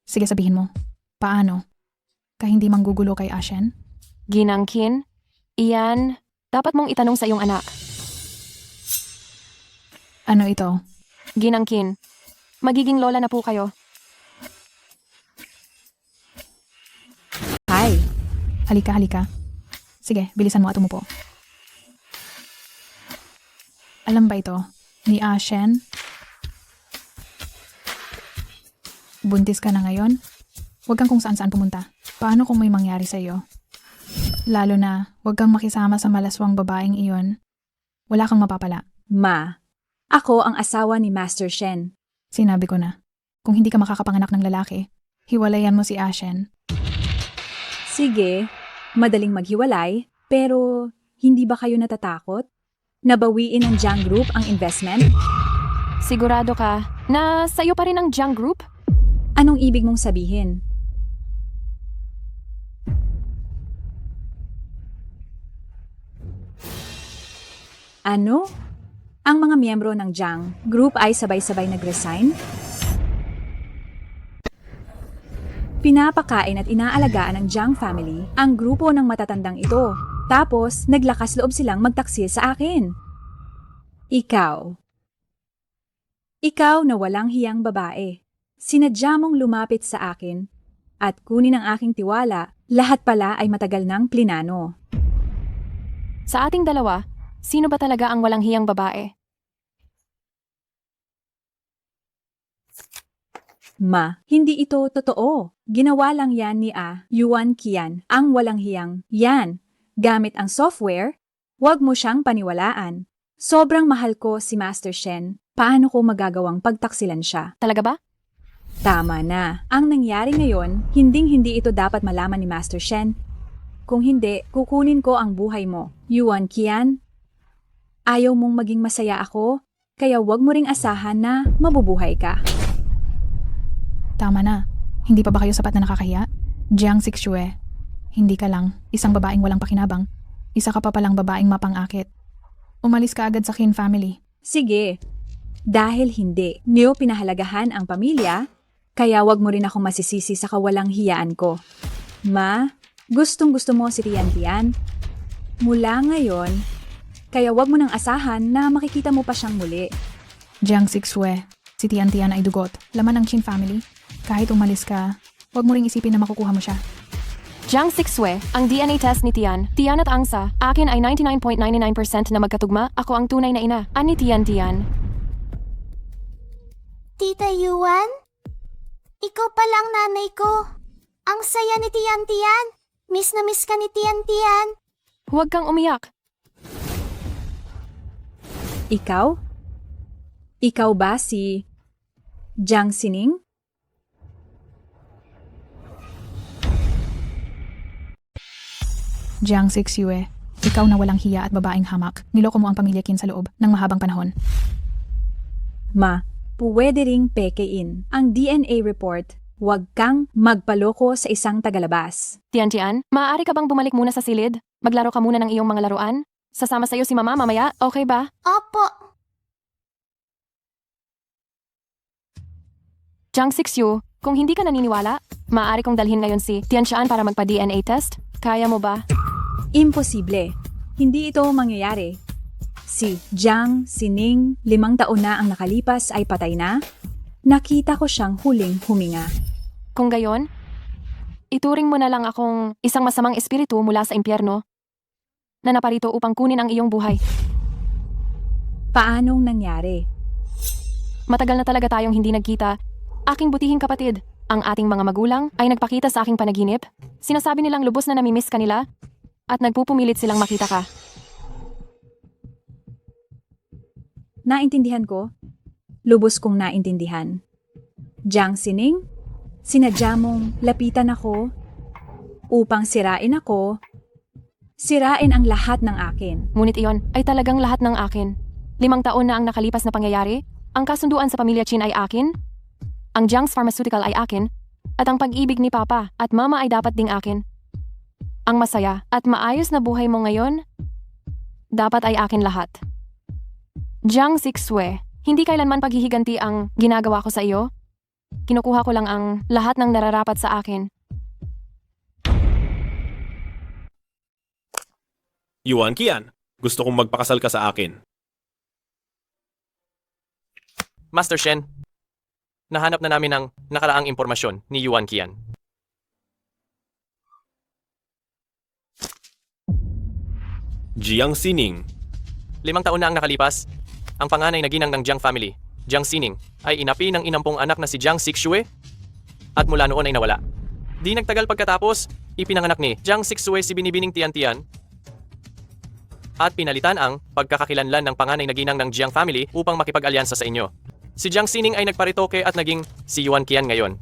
Sige, sabihin mo. Paano? Ka hindi manggugulo kay Ashen? Ginang Kin, iyan, dapat mong itanong sa iyong anak. Ano ito? Ginang Kin, magiging lola na po kayo. Hi. Halika, halika. Sige, bilisan mo at umupo. Alam ba ito? Ni Ashen? Buntis ka na ngayon? Huwag kang kung saan-saan pumunta. Paano kung may mangyari sa iyo? Lalo na, huwag kang makisama sa malaswang babaeng iyon. Wala kang mapapala. Ma, ako ang asawa ni Master Shen. Sinabi ko na, kung hindi ka makakapanganak ng lalaki, hiwalayan mo si Ashen. Sige, madaling maghiwalay, pero hindi ba kayo natatakot? Nabawiin ng Jiang Group ang investment? Sigurado ka na sa'yo pa rin ang Jiang Group? Anong ibig mong sabihin? Ano? Ang mga miyembro ng Jiang Group ay sabay-sabay nag-resign? Pinapakain at inaalagaan ng Jiang family ang grupo ng matatandang ito. Tapos, naglakas loob silang magtaksil sa akin. Ikaw na walang hiyang babae. Sinadya mong lumapit sa akin at kunin ang aking tiwala. Lahat pala ay matagal ng plinano. Sa ating dalawa, sino ba talaga ang walang hiyang babae? Ma, hindi ito totoo. Ginawa lang yan ni Yuan Qian, ang walang hiyang. Yan, gamit ang software, huwag mo siyang paniwalaan. Sobrang mahal ko si Master Shen. Paano ko magagawang pagtaksilan siya? Talaga ba? Tama na. Ang nangyari ngayon, hinding-hindi ito dapat malaman ni Master Shen. Kung hindi, kukunin ko ang buhay mo. Yuan Qian, ayaw mong maging masaya ako, kaya huwag mo ring asahan na mabubuhay ka. Tama na. Hindi pa ba kayo sapat na nakakahiya? Jiang Sixue, hindi ka lang isang babaeng walang pakinabang. Isa ka pa palang babaeng mapang-akit. Umalis ka agad sa Qin family. Sige. Dahil hindi niyo pinahalagahan ang pamilya, kaya wag mo rin ako masisisi sa kawalang hiyaan ko. Ma, gustong-gusto mo si Tian Tian. Mula ngayon, kaya wag mo nang asahan na makikita mo pa siyang muli. Jiang Sixue, si Tian Tian ay dugot. Laman ng Qin family. Kahit umalis ka, wag mo ring isipin na makukuha mo siya. Jiang Sixue, ang DNA test ni Tian at Angsa, akin ay 99.99% na magkatugma, ako ang tunay na ina. Ani Tian. Tita Yuan? Ikaw pala ang nanay ko. Ang saya ni Tian. Miss na miss ka ni Tian. Huwag kang umiyak. Ikaw? Ikaw ba si Jiang Sining? Jiang Sixyue, ikaw na walang hiya at babaeng hamak. Niloko mo ang pamilya Qin sa loob ng mahabang panahon. Ma, pwede ring pekein ang DNA report. Huwag kang magpaloko sa isang tagalabas. Tian, maaari ka bang bumalik muna sa silid? Maglaro ka muna ng iyong mga laruan? Sasama sa'yo si Mama mamaya, okay ba? Opo. Jiang Sixyu, kung hindi ka naniniwala, maaari kong dalhin ngayon si Tian para magpa-DNA test. Kaya mo ba? Imposible. Hindi ito mangyayari. Si Jiang Sining, 5 taon na ang nakalipas ay patay na. Nakita ko siyang huling huminga. Kung gayon, ituring mo na lang akong isang masamang espiritu mula sa impyerno na naparito upang kunin ang iyong buhay. Paanong nangyari? Matagal na talaga tayong hindi nagkita. Aking butihing kapatid, ang ating mga magulang ay nagpakita sa aking panaginip. Sinasabi nilang lubos na namimiss ka nila at nagpupumilit silang makita ka. Naintindihan ko. Lubos kong naintindihan. Jiang Sining, sinadya mong lapitan ako upang sirain ako. Sirain ang lahat ng akin. Ngunit iyon ay talagang lahat ng akin. 5 taon na ang nakalipas na pangyayari. Ang kasunduan sa pamilya Qin ay akin. Ang Jiang's Pharmaceutical ay akin. At ang pag-ibig ni Papa at Mama ay dapat ding akin. Ang masaya at maayos na buhay mo ngayon, dapat ay akin lahat. Jiang Sixue, hindi kailanman paghihiganti ang ginagawa ko sa iyo. Kinukuha ko lang ang lahat ng nararapat sa akin. Yuan Qian, gusto kong magpakasal ka sa akin. Master Shen, nahanap na namin ang nakaraang impormasyon ni Yuan Qian. Jiang Sining. 5 taon na ang nakalipas. Ang panganay na ginang ng Jiang family, Jiang Sining, ay inapi ng inampong anak na si Jiang Sixue at mula noon ay nawala. Di nagtagal pagkatapos, ipinanganak ni Jiang Sixue si Binibining Tian at pinalitan ang pagkakakilanlan ng panganay na ginang ng Jiang family upang makipag-alyansa sa inyo. Si Jiang Sining ay nagparitoke at naging si Yuan Qian ngayon.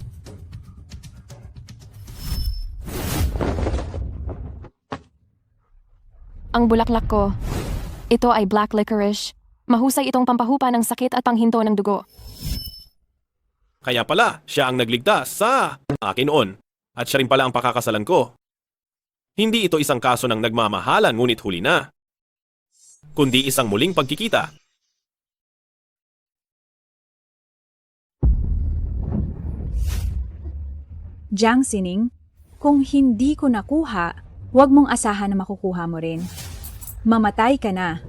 Ang bulaklak ko, ito ay black licorice. Mahusay itong pampahupa ng sakit at panghinto ng dugo. Kaya pala, siya ang nagligtas sa akin noon. At siya rin pala ang pakakasalan ko. Hindi ito isang kaso ng nagmamahalan ngunit huli na. Kundi isang muling pagkikita. Jiang Sining, kung hindi ko nakuha, huwag mong asahan na makukuha mo rin. Mamatay ka na.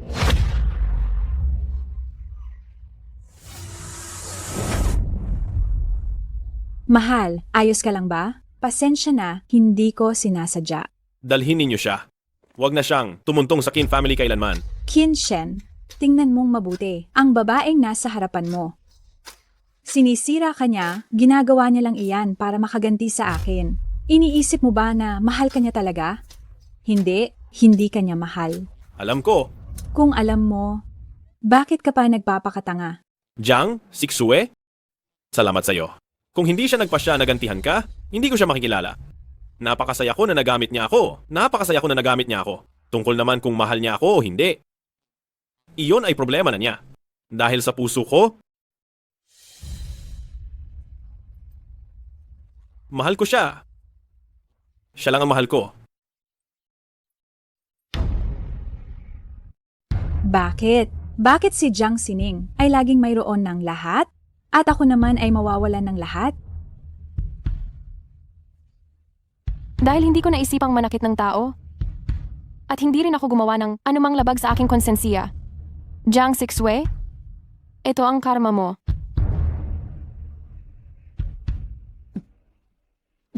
Mahal, ayos ka lang ba? Pasensya na, hindi ko sinasadya. Dalhin ninyo siya. Huwag na siyang tumuntong sa Qin family kailanman. Qin Shen, tingnan mong mabuti. Ang babaeng nasa harapan mo. Sinisira ka niya, ginagawa niya lang iyan para makaganti sa akin. Iniisip mo ba na mahal ka niya talaga? Hindi, hindi ka niya mahal. Alam ko. Kung alam mo, bakit ka pa nagpapakatanga? Jiang Sixue? Salamat sa'yo. Kung hindi siya nagpasya na gantihan ka, hindi ko siya makikilala. Napakasaya ko na nagamit niya ako. Napakasaya ko na nagamit niya ako. Tungkol naman kung mahal niya ako o hindi. Iyon ay problema na niya. Dahil sa puso ko, mahal ko siya. Siya lang ang mahal ko. Bakit? Bakit si Jiang Sining ay laging mayroon ng lahat? At ako naman ay mawawalan ng lahat? Dahil hindi ko naisipang manakit ng tao. At hindi rin ako gumawa ng anumang labag sa aking konsensiya. Jiang Sixue, ito ang karma mo.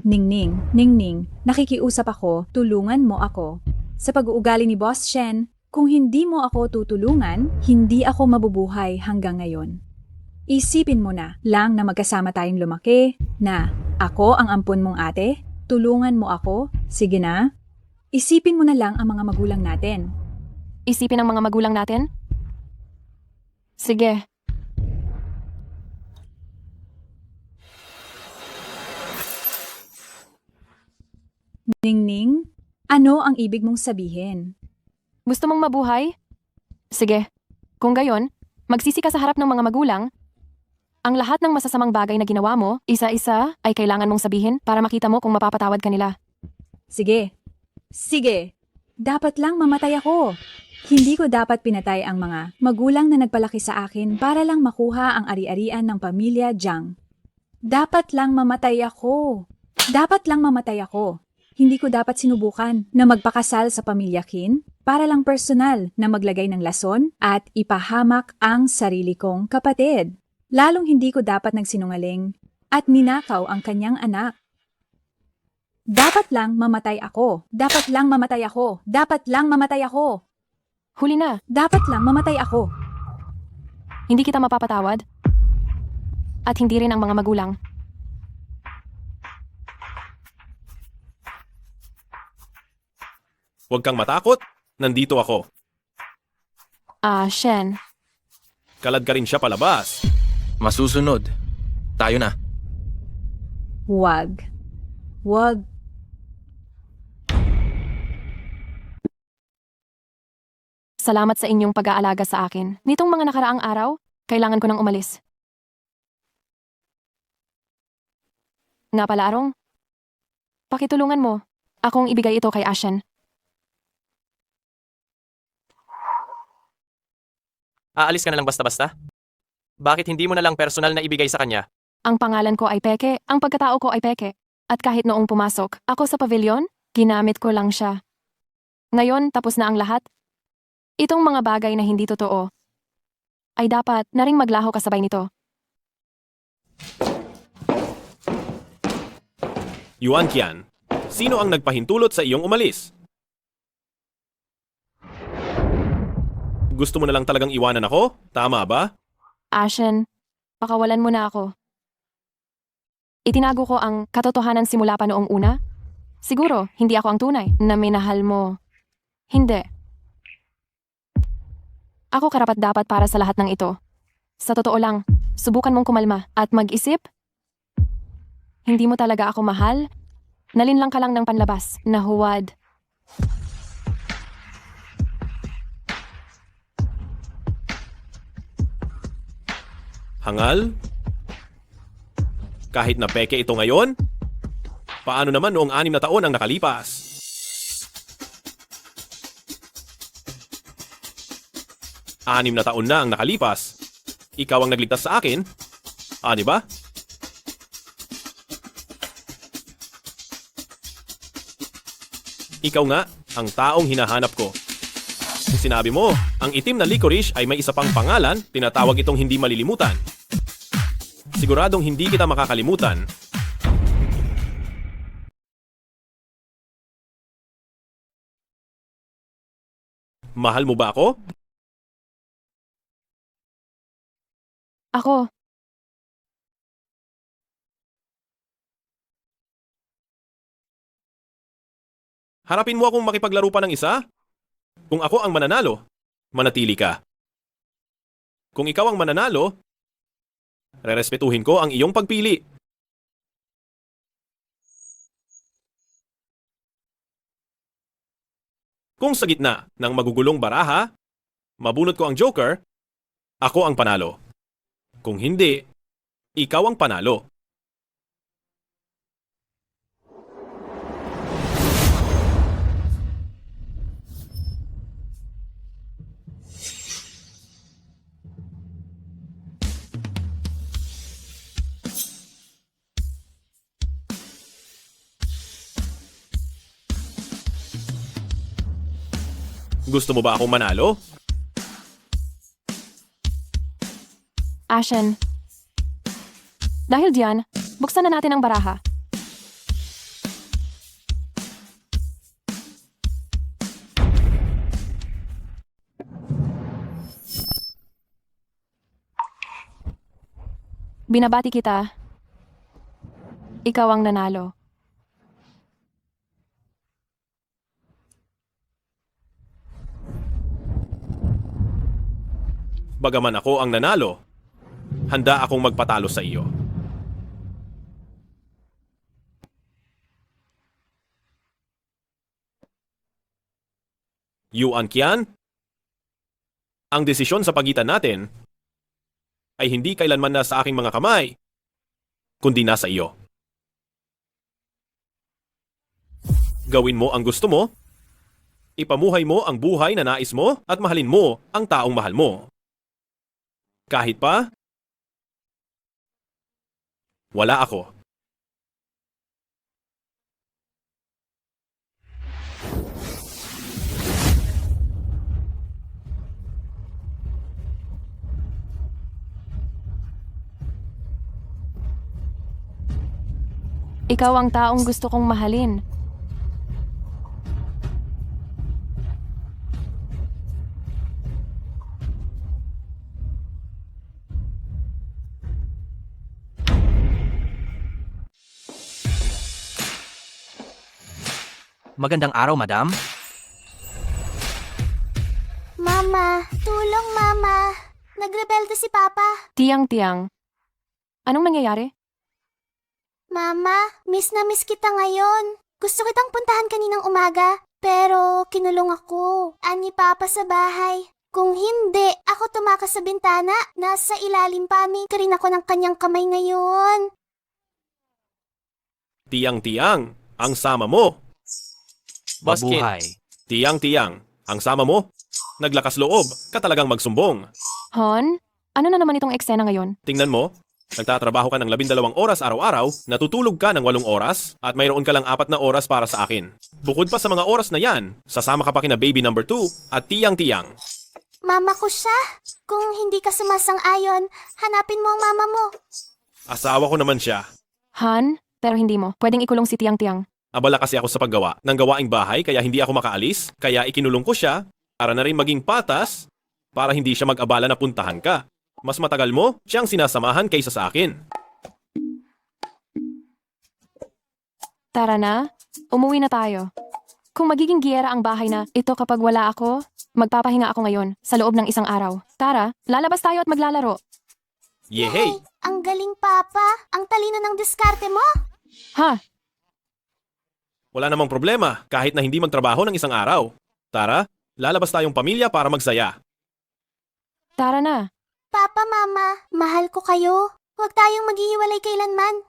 Ningning, nakikiusap ako, tulungan mo ako. Sa pag-uugali ni Boss Shen, kung hindi mo ako tutulungan, hindi ako mabubuhay hanggang ngayon. Isipin mo na lang na magkasama tayong lumaki, na ako ang ampon mong ate, tulungan mo ako, sige na. Isipin mo na lang ang mga magulang natin. Isipin ang mga magulang natin? Sige. Ningning, ano ang ibig mong sabihin? Gusto mong mabuhay? Sige. Kung gayon, magsisi ka sa harap ng mga magulang. Ang lahat ng masasamang bagay na ginawa mo, isa-isa, ay kailangan mong sabihin para makita mo kung mapapatawad ka nila. Sige. Sige. Dapat lang mamatay ako. Hindi ko dapat pinatay ang mga magulang na nagpalaki sa akin para lang makuha ang ari-arian ng pamilya Jiang. Dapat lang mamatay ako. Dapat lang mamatay ako. Hindi ko dapat sinubukan na magpakasal sa pamilya Qin para lang personal na maglagay ng lason at ipahamak ang sarili kong kapatid. Lalong hindi ko dapat nagsinungaling at ninakaw ang kanyang anak. Dapat lang mamatay ako. Dapat lang mamatay ako. Dapat lang mamatay ako. Huli na. Dapat lang mamatay ako. Hindi kita mapapatawad. At hindi rin ang mga magulang. Huwag kang matakot. Nandito ako. Shen. Kalad ka rin siya palabas. Masusunod. Tayo na. Wag. Wag. Salamat sa inyong pag-aalaga sa akin. Nitong mga nakaraang araw, kailangan ko nang umalis. Nga pala, Arong. Pakitulungan mo. Akong ibigay ito kay Ashen. Aalis ka na lang basta-basta? Bakit hindi mo na lang personal na ibigay sa kanya? Ang pangalan ko ay Peke, ang pagkatao ko ay Peke. At kahit noong pumasok ako sa pavilion, ginamit ko lang siya. Ngayon, tapos na ang lahat. Itong mga bagay na hindi totoo ay dapat na ring maglaho kasabay nito. Yuan Qian, sino ang nagpahintulot sa iyong umalis? Gusto mo na lang talagang iwanan ako? Tama ba? Ashen, pakawalan mo na ako. Itinago ko ang katotohanan simula pa noong una. Siguro, hindi ako ang tunay na minahal mo. Hindi. Ako karapat-dapat para sa lahat ng ito. Sa totoo lang, subukan mong kumalma at mag-isip. Hindi mo talaga ako mahal. Nalinlang ka lang ng panlabas na huwad. Hangal? Kahit na peke ito ngayon? Paano naman noong 6 na taon ang nakalipas? Anim na taon na ang nakalipas. Ikaw ang nagligtas sa akin. Di ba? Ikaw nga, ang taong hinahanap ko. Sinabi mo, ang itim na licorice ay may isa pang pangalan, tinatawag itong hindi malilimutan. Siguradong hindi kita makakalimutan. Mahal mo ba ako? Ako. Harapin mo akong makipaglaro pa ng isa? Kung ako ang mananalo, manatili ka. Kung ikaw ang mananalo, rerespetuhin ko ang iyong pagpili. Kung sa gitna ng magugulong baraha, mabunot ko ang joker, ako ang panalo. Kung hindi, ikaw ang panalo. Gusto mo ba akong manalo? Ashen. Dahil diyan, buksan na natin ang baraha. Binabati kita. Ikaw ang nanalo. Bagaman ako ang nanalo, handa akong magpatalo sa iyo. Yuan Qian, ang desisyon sa pagitan natin ay hindi kailanman na sa aking mga kamay, kundi nasa iyo. Gawin mo ang gusto mo, ipamuhay mo ang buhay na nais mo at mahalin mo ang taong mahal mo. Kahit pa, wala ako. Ikaw ang taong gusto kong mahalin. Magandang araw, madam. Mama, tulong mama. Nagrebelde si Papa. Tiang-tiang. Anong nangyayari? Mama, miss na miss kita ngayon. Gusto kitang puntahan kaninang umaga, pero kinulong ako. Ani Papa sa bahay. Kung hindi, ako tumakas sa bintana. Nasa ilalim pa ka rin ako ng kanyang kamay ngayon. Tiang-tiang, ang sama mo. Boss Kit, Mabuhay. Tiang-tiang, ang sama mo. Naglakas loob, ka talagang magsumbong. Hon? Ano na naman itong eksena ngayon? Tingnan mo, nagtatrabaho ka ng 12 oras araw-araw, natutulog ka ng 8 oras, at mayroon ka lang 4 na oras para sa akin. Bukod pa sa mga oras na yan, sasama ka pa kina baby number 2 at tiang-tiang. Mama ko siya. Kung hindi ka sumasang-ayon, hanapin mo ang mama mo. Asawa ko naman siya. Han? Pero hindi mo. Pwedeng ikulong si Tiang-Tiang. Abala kasi ako sa paggawa ng gawaing bahay kaya hindi ako makaalis, kaya ikinulong ko siya para na rin maging patas para hindi siya mag-abala na puntahan ka. Mas matagal mo siyang sinasamahan kaysa sa akin. Tara na, umuwi na tayo. Kung magiging giyera ang bahay na ito kapag wala ako, magpapahinga ako ngayon sa loob ng 1 araw. Tara, lalabas tayo at maglalaro. Yehey! Ang galing, Papa. Ang talino ng diskarte mo. Ha? Wala namang problema kahit na hindi magtrabaho ng 1 araw. Tara, lalabas tayong pamilya para magsaya. Tara na. Papa, Mama, mahal ko kayo. Huwag tayong maghihiwalay kailanman.